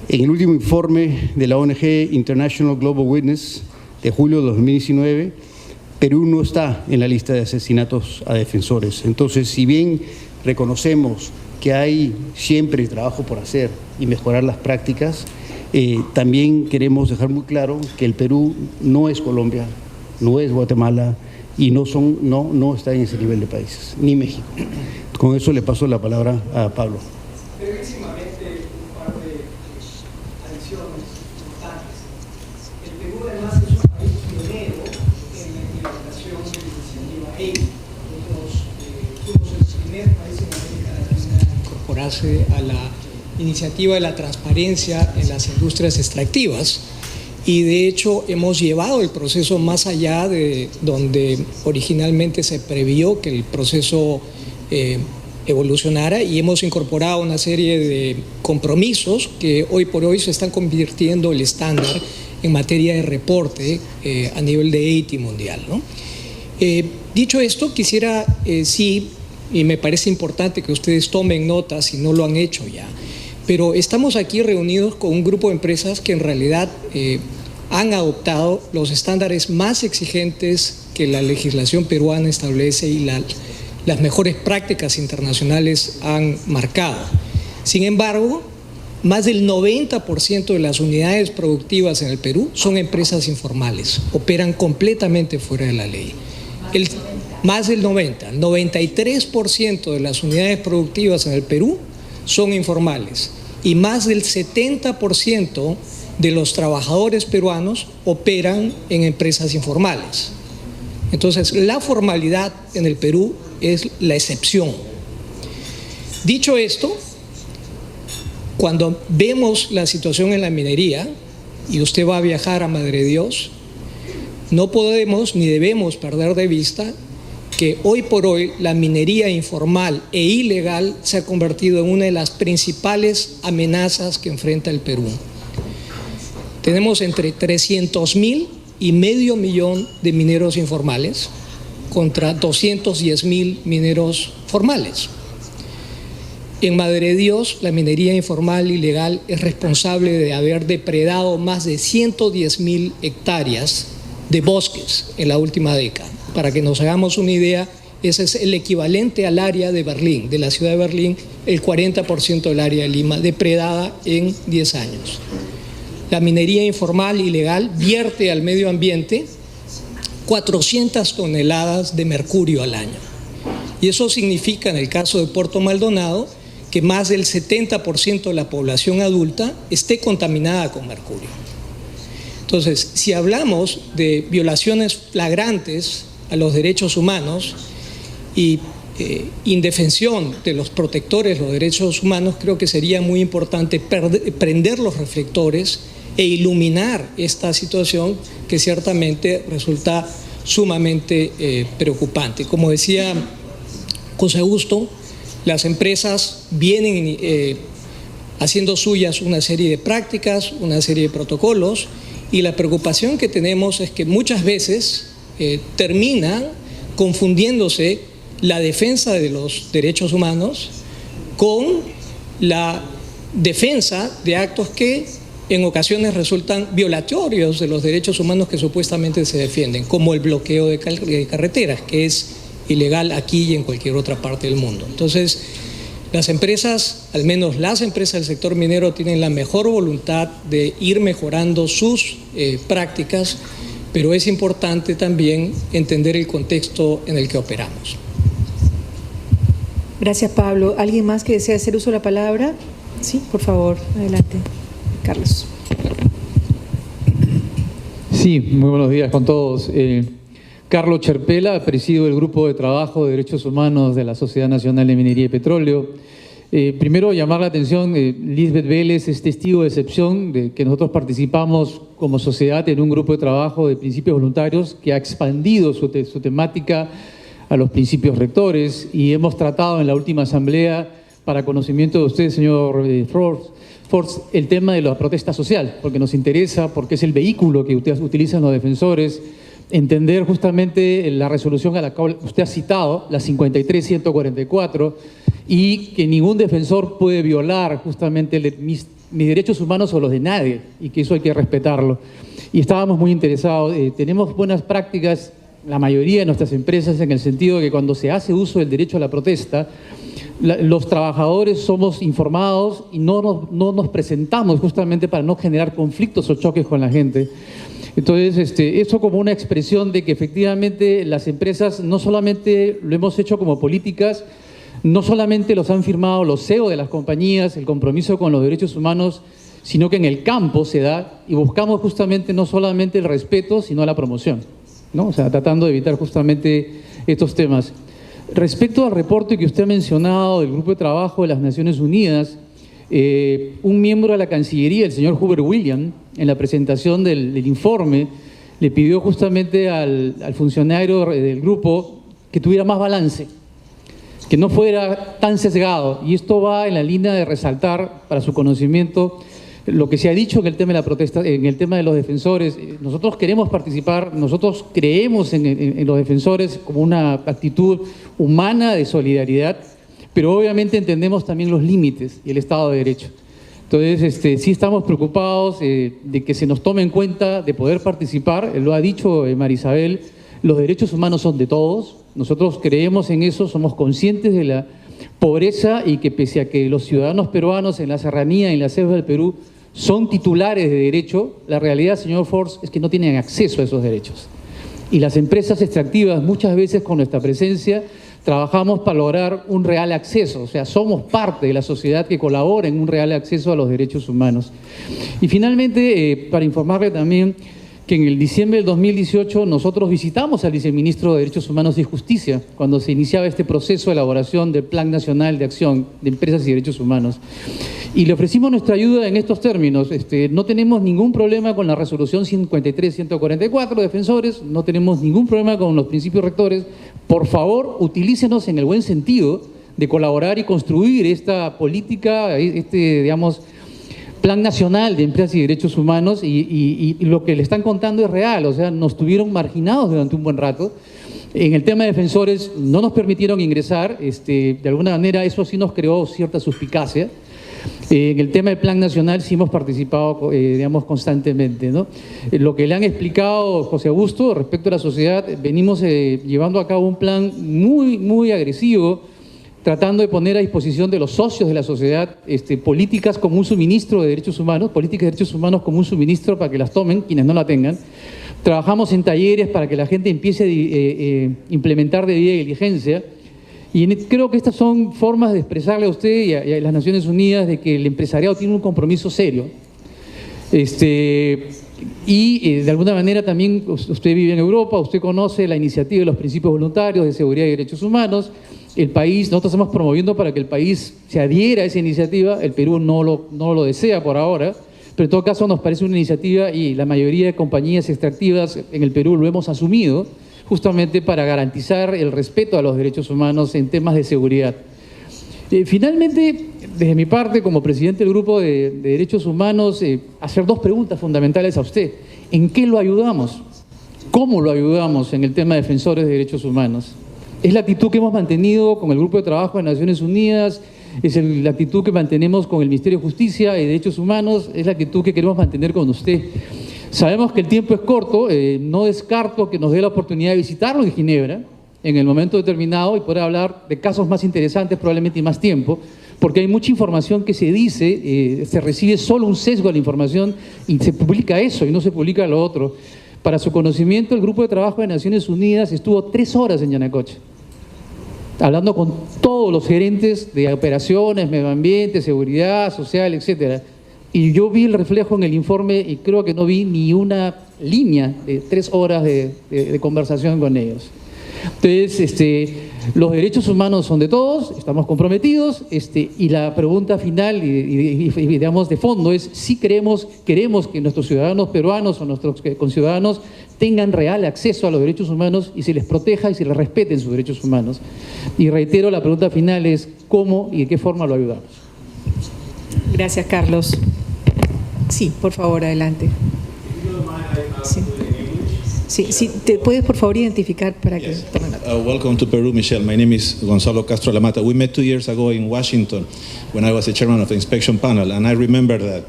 en el último informe de la ONG International Global Witness de julio de 2019, Perú no está en la lista de asesinatos a defensores. Entonces, si bien reconocemos que hay siempre trabajo por hacer y mejorar las prácticas, también queremos dejar muy claro que el Perú no es Colombia, no es Guatemala y no está en ese nivel de países, ni México. Con eso le paso la palabra a Pablo. Brevísimamente, un par de adiciones importantes. El Perú además es un país pionero en la implementación de la iniciativa EI. Fuimos el primer país en América Latina a incorporarse a la iniciativa de la transparencia en las industrias extractivas. Y de hecho hemos llevado el proceso más allá de donde originalmente se previó que el proceso evolucionara, y hemos incorporado una serie de compromisos que hoy por hoy se están convirtiendo en el estándar en materia de reporte a nivel de EITI mundial, ¿no? Dicho esto, quisiera sí, y me parece importante que ustedes tomen nota si no lo han hecho ya, pero estamos aquí reunidos con un grupo de empresas que en realidad han adoptado los estándares más exigentes que la legislación peruana establece y las mejores prácticas internacionales han marcado. Sin embargo, más del 90% de las unidades productivas en el Perú son empresas informales, operan completamente fuera de la ley. Más del 93% de las unidades productivas en el Perú son informales y más del 70% de los trabajadores peruanos operan en empresas informales. Entonces, la formalidad en el Perú es la excepción. Dicho esto, cuando vemos la situación en la minería, y usted va a viajar a Madre de Dios, no podemos ni debemos perder de vista que hoy por hoy la minería informal e ilegal se ha convertido en una de las principales amenazas que enfrenta el Perú. Tenemos entre 300,000 y medio millón de mineros informales, contra 210.000 mineros formales. En Madre de Dios, la minería informal ilegal es responsable de haber depredado más de 110.000 hectáreas de bosques en la última década. Para que nos hagamos una idea, ese es el equivalente al área de Berlín, de la ciudad de Berlín, el 40% del área de Lima, depredada en 10 años. La minería informal ilegal vierte al medio ambiente 400 toneladas de mercurio al año. Y eso significa, en el caso de Puerto Maldonado, que más del 70% de la población adulta esté contaminada con mercurio. Entonces, si hablamos de violaciones flagrantes a los derechos humanos y indefensión de los protectores de los derechos humanos, creo que sería muy importante prender los reflectores e iluminar esta situación que ciertamente resulta sumamente preocupante. Como decía José Augusto, las empresas vienen haciendo suyas una serie de prácticas, una serie de protocolos, y la preocupación que tenemos es que muchas veces termina confundiéndose la defensa de los derechos humanos con la defensa de actos que en ocasiones resultan violatorios de los derechos humanos que supuestamente se defienden, como el bloqueo de carreteras, que es ilegal aquí y en cualquier otra parte del mundo. Entonces, las empresas, al menos las empresas del sector minero, tienen la mejor voluntad de ir mejorando sus prácticas, pero es importante también entender el contexto en el que operamos. Gracias, Pablo. ¿Alguien más que desea hacer uso de la palabra? Sí, por favor, adelante. Carlos. Sí, muy buenos días con todos. Carlos Cherpela, presido el Grupo de Trabajo de Derechos Humanos de la Sociedad Nacional de Minería y Petróleo. Primero, llamar la atención, Lisbeth Vélez es testigo de excepción de que nosotros participamos como sociedad en un grupo de trabajo de principios voluntarios que ha expandido su temática a los principios rectores, y hemos tratado en la última asamblea, para conocimiento de usted, señor Force, el tema de la protesta social, porque nos interesa, porque es el vehículo que utilizan los defensores, entender justamente la resolución a la cual usted ha citado, la 53-144, y que ningún defensor puede violar justamente mis derechos humanos o los de nadie, y que eso hay que respetarlo. Y estábamos muy interesados. Tenemos buenas prácticas, la mayoría de nuestras empresas, en el sentido de que cuando se hace uso del derecho a la protesta, los trabajadores somos informados y no nos presentamos justamente para no generar conflictos o choques con la gente. Entonces, eso como una expresión de que efectivamente las empresas no solamente lo hemos hecho como políticas, no solamente los han firmado los CEO de las compañías, el compromiso con los derechos humanos, sino que en el campo se da y buscamos justamente no solamente el respeto, sino la promoción, ¿no? O sea, tratando de evitar justamente estos temas. Respecto al reporte que usted ha mencionado del Grupo de Trabajo de las Naciones Unidas, un miembro de la Cancillería, el señor Hubert William, en la presentación del informe, le pidió justamente al funcionario del grupo que tuviera más balance, que no fuera tan sesgado. Y esto va en la línea de resaltar, para su conocimiento, lo que se ha dicho en el tema de la protesta, en el tema de los defensores. Nosotros queremos participar, nosotros creemos en los defensores como una actitud humana de solidaridad, pero obviamente entendemos también los límites y el Estado de Derecho. Entonces, sí estamos preocupados de que se nos tome en cuenta, de poder participar. Lo ha dicho Marisabel, los derechos humanos son de todos. Nosotros creemos en eso, somos conscientes de la pobreza y que pese a que los ciudadanos peruanos en la serranía y en la selva del Perú son titulares de derecho, la realidad, señor Force, es que no tienen acceso a esos derechos. Y las empresas extractivas, muchas veces con nuestra presencia, trabajamos para lograr un real acceso, o sea, somos parte de la sociedad que colabora en un real acceso a los derechos humanos. Y finalmente, para informarle también que en el diciembre del 2018 nosotros visitamos al viceministro de Derechos Humanos y Justicia cuando se iniciaba este proceso de elaboración del Plan Nacional de Acción de Empresas y Derechos Humanos. Y le ofrecimos nuestra ayuda en estos términos. No tenemos ningún problema con la resolución 53-144, defensores, no tenemos ningún problema con los principios rectores. Por favor, utilícenos en el buen sentido de colaborar y construir esta política, digamos, Plan Nacional de Empresas y Derechos Humanos, y lo que le están contando es real. O sea, nos tuvieron marginados durante un buen rato En el tema de defensores no nos permitieron ingresar, de alguna manera eso sí nos creó cierta suspicacia. En el tema del Plan Nacional sí hemos participado, digamos, constantemente, ¿no? Lo que le han explicado José Augusto respecto a la sociedad, venimos llevando a cabo un plan muy agresivo, tratando de poner a disposición de los socios de la sociedad políticas como un suministro de derechos humanos, políticas de derechos humanos como un suministro para que las tomen quienes no la tengan. Trabajamos en talleres para que la gente empiece a implementar debida diligencia. Y creo que estas son formas de expresarle a usted y a las Naciones Unidas de que el empresariado tiene un compromiso serio. Y de alguna manera también usted vive en Europa, usted conoce la iniciativa de los principios voluntarios de seguridad y derechos humanos. El país, nosotros estamos promoviendo para que el país se adhiera a esa iniciativa. El Perú no lo desea por ahora, pero en todo caso nos parece una iniciativa y la mayoría de compañías extractivas en el Perú lo hemos asumido, justamente para garantizar el respeto a los derechos humanos en temas de seguridad. Finalmente, desde mi parte, como presidente del Grupo de Derechos Humanos, hacer dos preguntas fundamentales a usted. ¿En qué lo ayudamos? ¿Cómo lo ayudamos en el tema de defensores de derechos humanos? Es la actitud que hemos mantenido con el Grupo de Trabajo de Naciones Unidas, es la actitud que mantenemos con el Ministerio de Justicia y Derechos Humanos, es la actitud que queremos mantener con usted. Sabemos que el tiempo es corto, no descarto que nos dé la oportunidad de visitarlo en Ginebra en el momento determinado y poder hablar de casos más interesantes probablemente y más tiempo, porque hay mucha información que se dice, se recibe solo un sesgo de la información y se publica eso y no se publica lo otro. Para su conocimiento, el Grupo de Trabajo de Naciones Unidas estuvo 3 horas en Yanacocha, hablando con todos los gerentes de operaciones, medio ambiente, seguridad social, etcétera. Y yo vi el reflejo en el informe y creo que no vi ni una línea de 3 horas de conversación con ellos. Entonces, los derechos humanos son de todos, estamos comprometidos, y la pregunta final y digamos de fondo es si queremos que nuestros ciudadanos peruanos o nuestros conciudadanos tengan real acceso a los derechos humanos y se les proteja y se les respeten sus derechos humanos. Y reitero, la pregunta final es ¿cómo y de qué forma lo ayudamos? Gracias, Carlos. Sí, por favor, adelante. Sí, ¿te puedes por favor identificar para que... Yes. Welcome to Peru, Michelle. My name is Gonzalo Castro Lamata. We met 2 years ago in Washington when I was the chairman of the inspection panel, and I remember that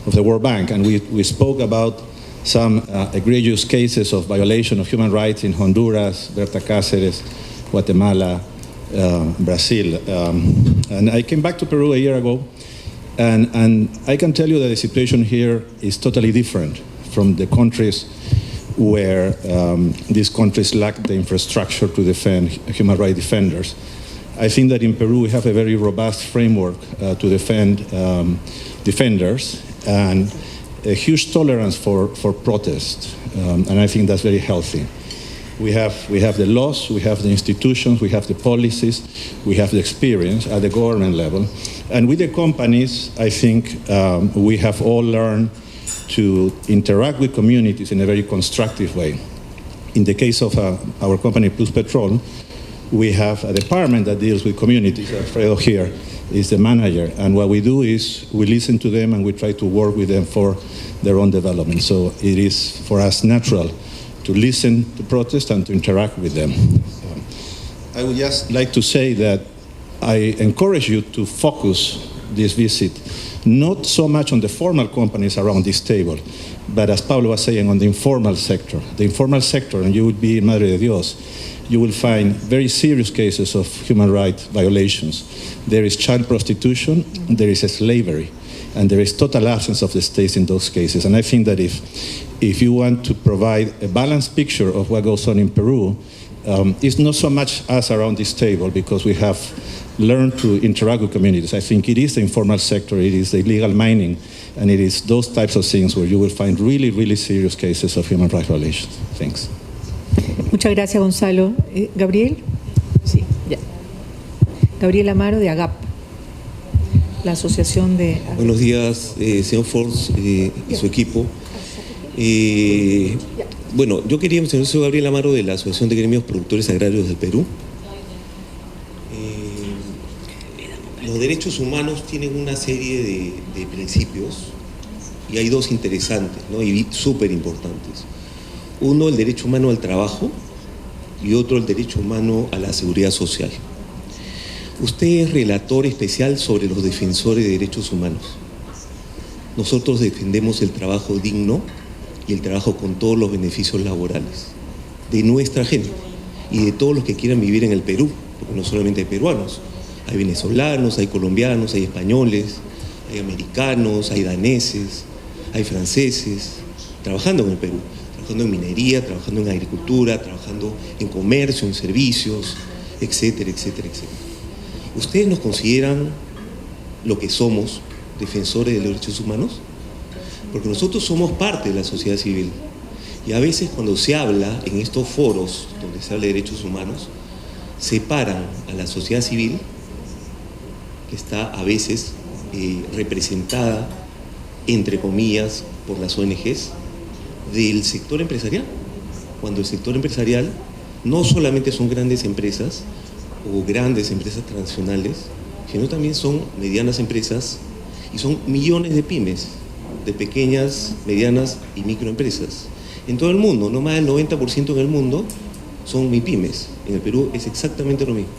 of the World Bank, and we spoke about some egregious cases of violation of human rights in Honduras, Berta Cáceres, Guatemala, Brazil. And I came back to Peru a year ago, and I can tell you that the situation here is totally different from the countries where these countries lack the infrastructure to defend human rights defenders. I think that in Peru we have a very robust framework to defend defenders and a huge tolerance for protest, and I think that's very healthy. We have the laws, we have the institutions, we have the policies, we have the experience at the government level, and with the companies, I think we have all learned to interact with communities in a very constructive way. In the case of our company, Plus Petrol, we have a department that deals with communities. Alfredo here is the manager, and what we do is we listen to them and we try to work with them for their own development. So it is for us natural to listen to protest and to interact with them. I would just like to say that I encourage you to focus this visit not so much on the formal companies around this table, but as Pablo was saying, on the informal sector. The informal sector, and you would be in Madre de Dios, you will find very serious cases of human rights violations. There is child prostitution, there is slavery, and there is total absence of the states in those cases. And I think that if you want to provide a balanced picture of what goes on in Peru, it's not so much us around this table, because we have learned to interact with communities. I think it is the informal sector, it is the illegal mining, and it is those types of things where you will find really, really serious cases of human rights violations. Thanks. Muchas gracias, Gonzalo. ¿Gabriel? Sí, ya. Gabriel Amaro, de AGAP, la asociación de... Buenos días, señor Force y su equipo. Bueno, yo quería mencionar, soy Gabriel Amaro de la Asociación de Gremios Productores Agrarios del Perú. Los derechos humanos tienen una serie de principios y hay dos interesantes, ¿no? Y súper importantes. Uno, el derecho humano al trabajo, y otro el derecho humano a la seguridad social. Usted es relator especial sobre los defensores de derechos humanos. Nosotros defendemos el trabajo digno y el trabajo con todos los beneficios laborales de nuestra gente y de todos los que quieran vivir en el Perú, porque no solamente hay peruanos, hay venezolanos, hay colombianos, hay españoles, hay americanos, hay daneses, hay franceses, trabajando en el Perú, trabajando en minería, trabajando en agricultura, trabajando en comercio, en servicios, etcétera, etcétera, etcétera. ¿Ustedes nos consideran lo que somos, defensores de los derechos humanos? Porque nosotros somos parte de la sociedad civil. Y a veces cuando se habla en estos foros donde se habla de derechos humanos, separan a la sociedad civil, que está a veces representada, entre comillas, por las ONGs, del sector empresarial. Cuando el sector empresarial no solamente son grandes empresas o grandes empresas transnacionales, sino también son medianas empresas y son millones de pymes, de pequeñas, medianas y microempresas. En todo el mundo, no más del 90% en el mundo son MIPYMES. En el Perú es exactamente lo mismo.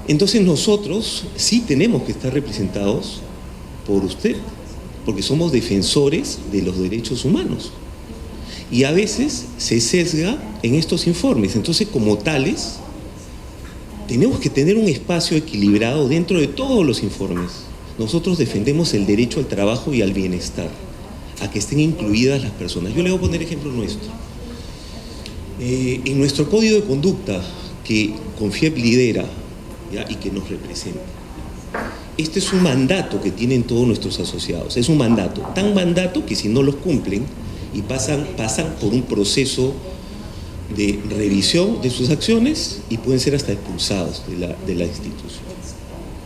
Entonces nosotros sí tenemos que estar representados por usted, porque somos defensores de los derechos humanos. Y a veces se sesga en estos informes. Entonces, como tales, tenemos que tener un espacio equilibrado dentro de todos los informes. Nosotros defendemos el derecho al trabajo y al bienestar, a que estén incluidas las personas. Yo le voy a poner ejemplo nuestro. En nuestro código de conducta, que CONFIEP lidera, ¿ya?, y que nos representa, este es un mandato que tienen todos nuestros asociados. Es un mandato, tan mandato que si no los cumplen y pasan por un proceso de revisión de sus acciones y pueden ser hasta expulsados de la institución.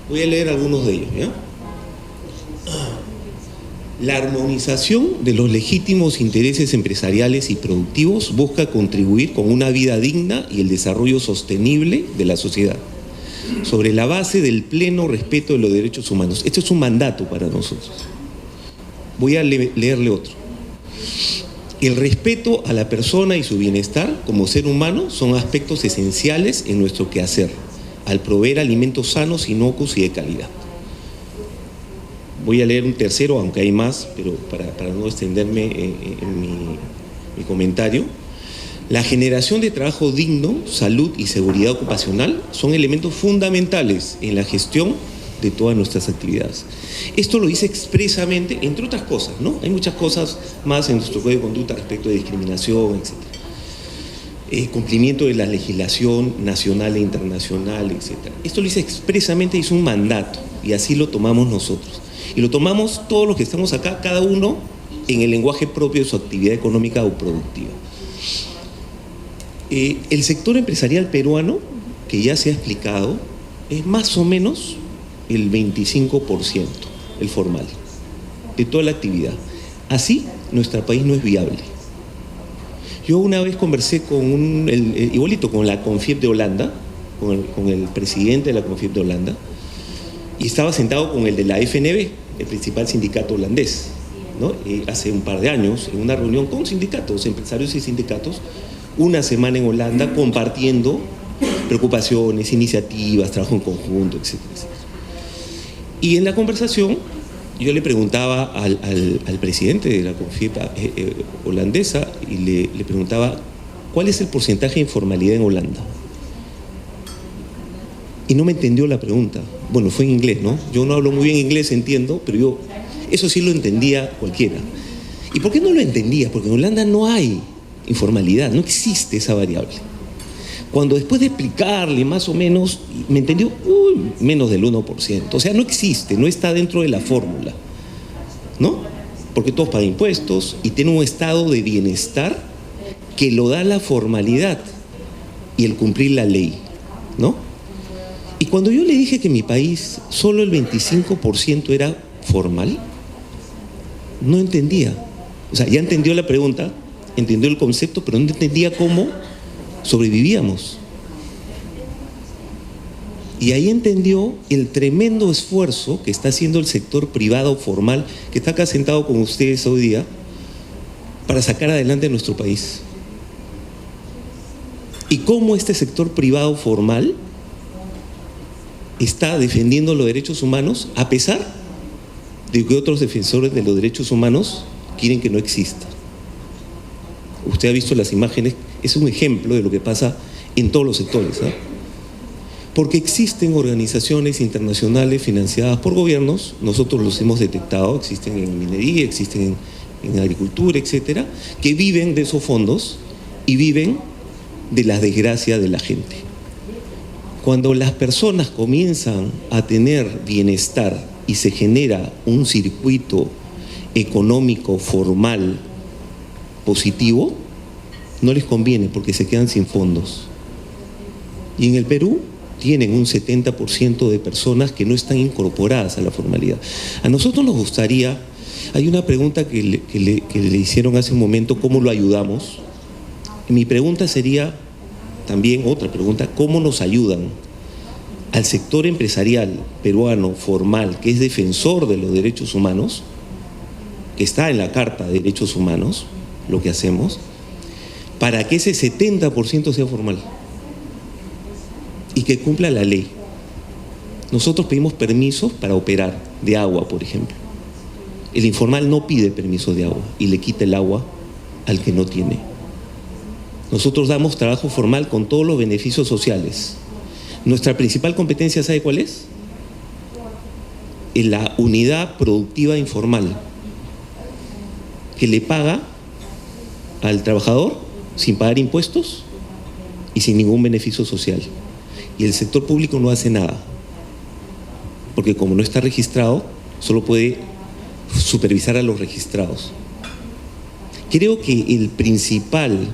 Voy a leer algunos de ellos, ¿ya? La armonización de los legítimos intereses empresariales y productivos busca contribuir con una vida digna y el desarrollo sostenible de la sociedad, sobre la base del pleno respeto de los derechos humanos. Esto es un mandato para nosotros. Voy a leerle otro. El respeto a la persona y su bienestar como ser humano son aspectos esenciales en nuestro quehacer, al proveer alimentos sanos, inocuos y de calidad. Voy a leer un tercero, aunque hay más, pero para no extenderme en mi comentario. La generación de trabajo digno, salud y seguridad ocupacional son elementos fundamentales en la gestión de todas nuestras actividades. Esto lo dice expresamente, entre otras cosas, ¿no? Hay muchas cosas más en nuestro código de conducta respecto de discriminación, etc. Cumplimiento de la legislación nacional e internacional, etc. Esto lo dice expresamente y es un mandato, y así lo tomamos nosotros. Y lo tomamos todos los que estamos acá, cada uno en el lenguaje propio de su actividad económica o productiva. El sector empresarial peruano, que ya se ha explicado, es más o menos el 25%, el formal, de toda la actividad. Así, nuestro país no es viable. Yo una vez conversé con igualito con la CONFIEP de Holanda, con el presidente de la CONFIEP de Holanda, y estaba sentado con el de la FNB, el principal sindicato holandés, ¿no? Hace un par de años, en una reunión con sindicatos, empresarios y sindicatos, una semana en Holanda, compartiendo preocupaciones, iniciativas, trabajo en conjunto, etc. Y en la conversación, yo le preguntaba al presidente de la CONFIEP holandesa, y le preguntaba, ¿cuál es el porcentaje de informalidad en Holanda? Y no me entendió la pregunta. Bueno, fue en inglés, ¿no? Yo no hablo muy bien inglés, entiendo, pero yo eso sí lo entendía cualquiera. ¿Y por qué no lo entendía? Porque en Holanda no hay informalidad, no existe esa variable. Cuando después de explicarle más o menos, me entendió, menos del 1%. O sea, no existe, no está dentro de la fórmula, ¿no? Porque todos pagan impuestos y tienen un estado de bienestar que lo da la formalidad y el cumplir la ley, ¿no? Y cuando yo le dije que en mi país solo el 25% era formal, no entendía. O sea, ya entendió la pregunta, entendió el concepto, pero no entendía cómo sobrevivíamos. Y ahí entendió el tremendo esfuerzo que está haciendo el sector privado formal, que está acá sentado con ustedes hoy día, para sacar adelante nuestro país. y cómo este sector privado formal está defendiendo los derechos humanos a pesar de que otros defensores de los derechos humanos quieren que no exista. Usted ha visto las imágenes, es un ejemplo de lo que pasa en todos los sectores, ¿eh? Porque existen organizaciones internacionales financiadas por gobiernos, nosotros los hemos detectado, existen en minería, existen en agricultura, etcétera, que viven de esos fondos y viven de la desgracia de la gente. Cuando las personas comienzan a tener bienestar y se genera un circuito económico formal positivo, no les conviene porque se quedan sin fondos. Y en el Perú tienen un 70% de personas que no están incorporadas a la formalidad. A nosotros nos gustaría, hay una pregunta que le hicieron hace un momento, ¿cómo lo ayudamos? Y mi pregunta sería también otra pregunta, ¿cómo nos ayudan al sector empresarial peruano formal, que es defensor de los derechos humanos, que está en la Carta de Derechos Humanos, lo que hacemos, para que ese 70% sea formal y que cumpla la ley? Nosotros pedimos permisos para operar de agua, por ejemplo. El informal no pide permiso de agua y le quita el agua al que no tiene. Nosotros damos trabajo formal con todos los beneficios sociales. Nuestra principal competencia, ¿sabe cuál es? En la unidad productiva informal, que le paga al trabajador sin pagar impuestos y sin ningún beneficio social. Y el sector público no hace nada, porque como no está registrado, solo puede supervisar a los registrados. Creo que el principal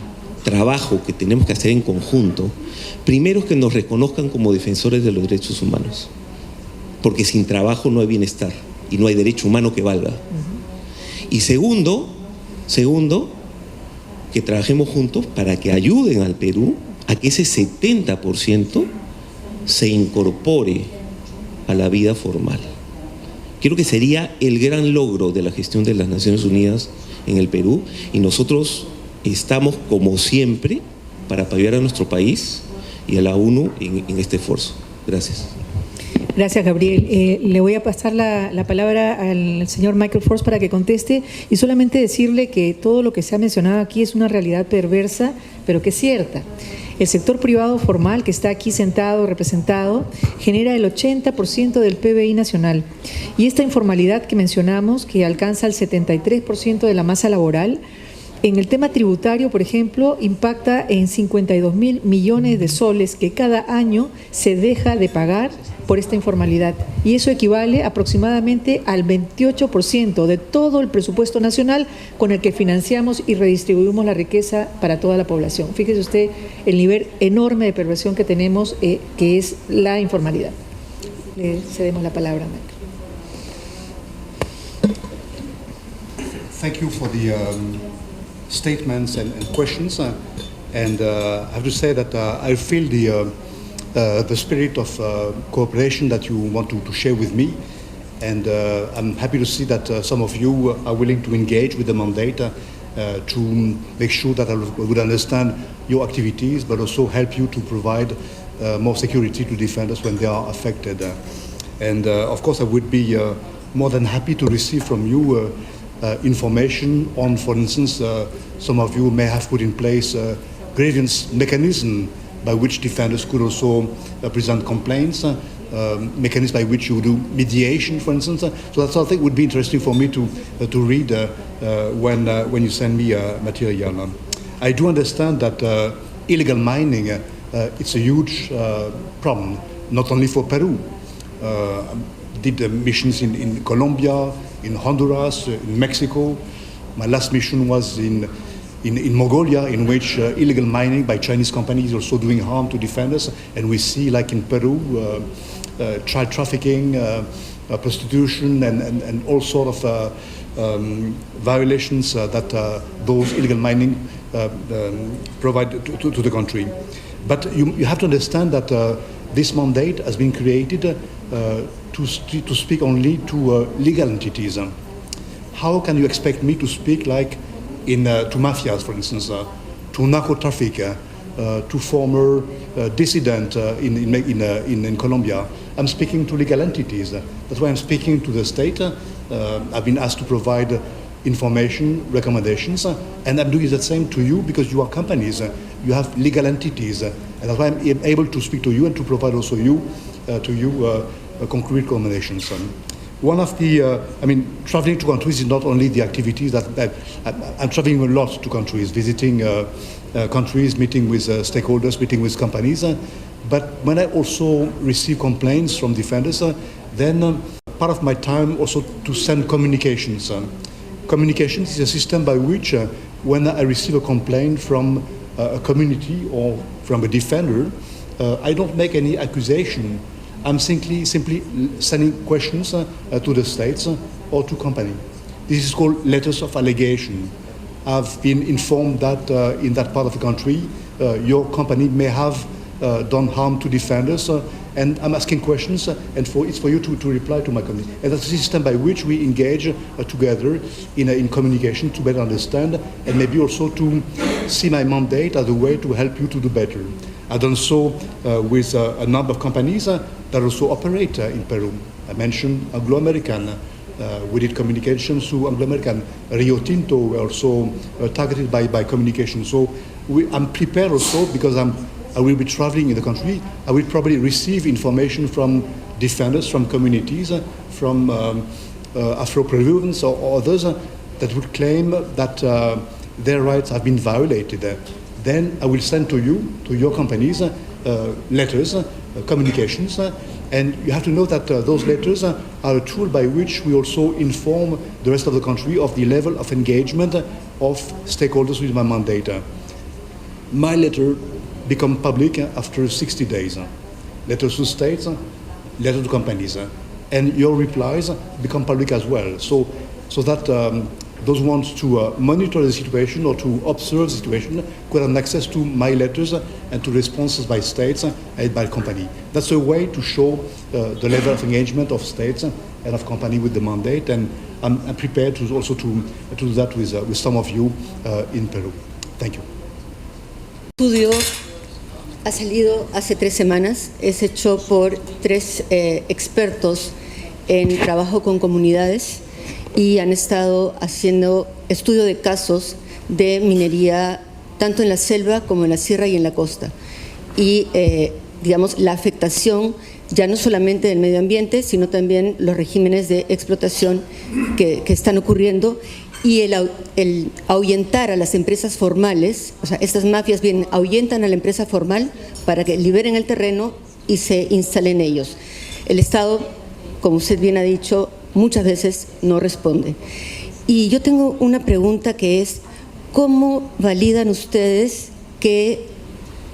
trabajo que tenemos que hacer en conjunto, primero es que nos reconozcan como defensores de los derechos humanos, porque sin trabajo no hay bienestar y no hay derecho humano que valga. Y segundo, que trabajemos juntos para que ayuden al Perú a que ese 70% se incorpore a la vida formal. Creo que sería el gran logro de la gestión de las Naciones Unidas en el Perú, y nosotros estamos, como siempre, para apoyar a nuestro país y a la ONU en este esfuerzo. Gracias. Gracias, Gabriel. Le voy a pasar la palabra al señor Michael Force para que conteste, y solamente decirle que todo lo que se ha mencionado aquí es una realidad perversa, pero que es cierta. El sector privado formal, que está aquí sentado, representado, genera el 80% del PBI nacional. Y esta informalidad que mencionamos, que alcanza el 73% de la masa laboral, en el tema tributario, por ejemplo, impacta en 52.000 millones de soles que cada año se deja de pagar por esta informalidad. Y eso equivale aproximadamente al 28% de todo el presupuesto nacional con el que financiamos y redistribuimos la riqueza para toda la población. Fíjese usted el nivel enorme de perversión que tenemos, que es la informalidad. Le cedemos la palabra, Michael. Thank you for the statements and questions, and I have to say that I feel the spirit of cooperation that you want to share with me, and I'm happy to see that some of you are willing to engage with the mandate to make sure that I would understand your activities, but also help you to provide more security to defenders when they are affected. And of course, I would be more than happy to receive from you information on, for instance, some of you may have put in place a grievance mechanism by which defenders could also present complaints, mechanisms by which you do mediation, for instance. So that's something would be interesting for me to read when you send me material. I do understand that illegal mining it's a huge problem, not only for Peru. Did missions in Colombia, in Honduras, in Mexico. My last mission was in Mongolia, in which illegal mining by Chinese companies is also doing harm to defenders. And we see, like in Peru, child trafficking, prostitution, and all sort of violations that those illegal mining provide to the country. But you have to understand that this mandate has been created to speak only to legal entities. How can you expect me to speak like to mafias, for instance, to narco traffic, to former dissident in Colombia. I'm speaking to legal entities. That's why I'm speaking to the state. I've been asked to provide information, recommendations, and I'm doing the same to you because you are companies. You have legal entities, and that's why I'm able to speak to you and to provide also concrete recommendations. One of the, traveling to countries is not only the activities that I'm traveling a lot to countries, visiting countries, meeting with stakeholders, meeting with companies. But when I also receive complaints from defenders, then part of my time also to send communications. Communications is a system by which when I receive a complaint from a community or from a defender, I don't make any accusation. I'm simply sending questions to the states or to company. This is called letters of allegation. I've been informed that in that part of the country, your company may have done harm to defenders, and I'm asking questions, and it's for you to reply to my company. And that's the system by which we engage together in communication to better understand, and maybe also to see my mandate as a way to help you to do better. I've done so with a number of companies that also operate in Peru. I mentioned Anglo-American. We did communications to Anglo-American. Rio Tinto were also targeted by communication. So I'm prepared also because I will be traveling in the country. I will probably receive information from defenders, from communities, from Afro-Peruvians or others that would claim that their rights have been violated. Then I will send to you, to your companies, letters, communications, and you have to know that those letters are a tool by which we also inform the rest of the country of the level of engagement of stakeholders with my mandate. My letter become public after 60 days. Letters to states, letters to companies, and your replies become public as well. So that those who want to monitor the situation or to observe the situation could have access to my letters and to responses by states and by company. That's a way to show the level of engagement of states and of company with the mandate, and I'm prepared to also to do that with some of you in Peru. Thank you. Estudio ha salido hace 3 semanas, es hecho por 3 expertos en trabajo con comunidades y han estado haciendo estudio de casos de minería tanto en la selva como en la sierra y en la costa. Y, digamos, la afectación ya no solamente del medio ambiente, sino también los regímenes de explotación que están ocurriendo y el ahuyentar a las empresas formales, o sea, estas mafias bien ahuyentan a la empresa formal para que liberen el terreno y se instalen ellos. El Estado, como usted bien ha dicho, muchas veces no responde. Y yo tengo una pregunta que es, ¿cómo validan ustedes que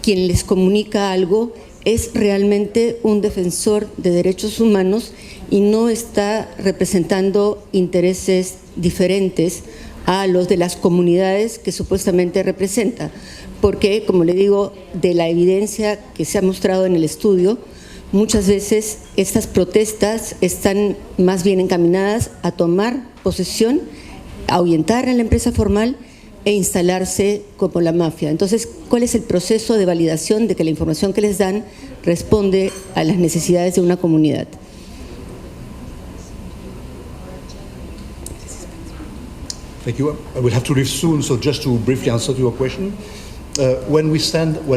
quien les comunica algo es realmente un defensor de derechos humanos y no está representando intereses diferentes a los de las comunidades que supuestamente representa? Porque, como le digo, de la evidencia que se ha mostrado en el estudio, muchas veces estas protestas están más bien encaminadas a tomar posesión, a ahuyentar a la empresa formal e instalarse como la mafia. Entonces, ¿cuál es el proceso de validación de que la información que les dan responde a las necesidades de una comunidad? Thank you. I will have to leave soon, so just to briefly answer to your question. When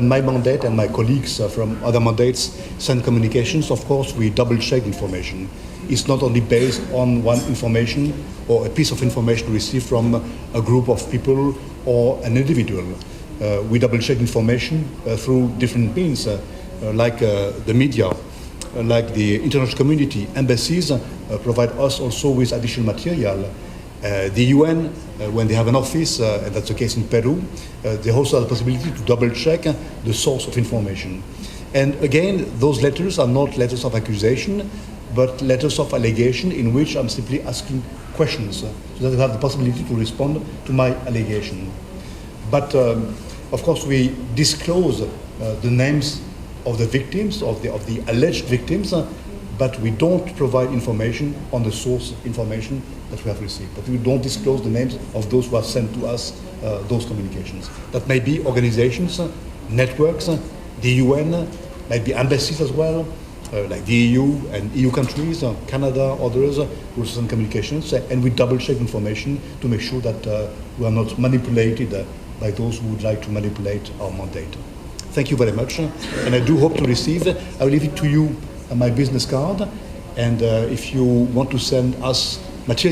my mandate and my colleagues from other mandates send communications, of course we double-check information. It's not only based on one information or a piece of information received from a group of people or an individual. We double-check information through different means, like the media, like the international community. Embassies provide us also with additional material. The UN, when they have an office, and that's the case in Peru, they also have the possibility to double-check the source of information. And again, those letters are not letters of accusation, but letters of allegation in which I'm simply asking questions so that they have the possibility to respond to my allegation. But of course, we disclose the names of the victims, of the alleged victims, but we don't provide information on the source information that we have received. But we don't disclose the names of those who have sent to us those communications. That may be organizations, networks, the UN, maybe embassies as well, like the EU and EU countries, Canada, others, with some communications, and we double-check information to make sure that we are not manipulated by those who would like to manipulate our mandate. Thank you very much, and I do hope to receive. I will leave it to you my business card, and if you want to send us material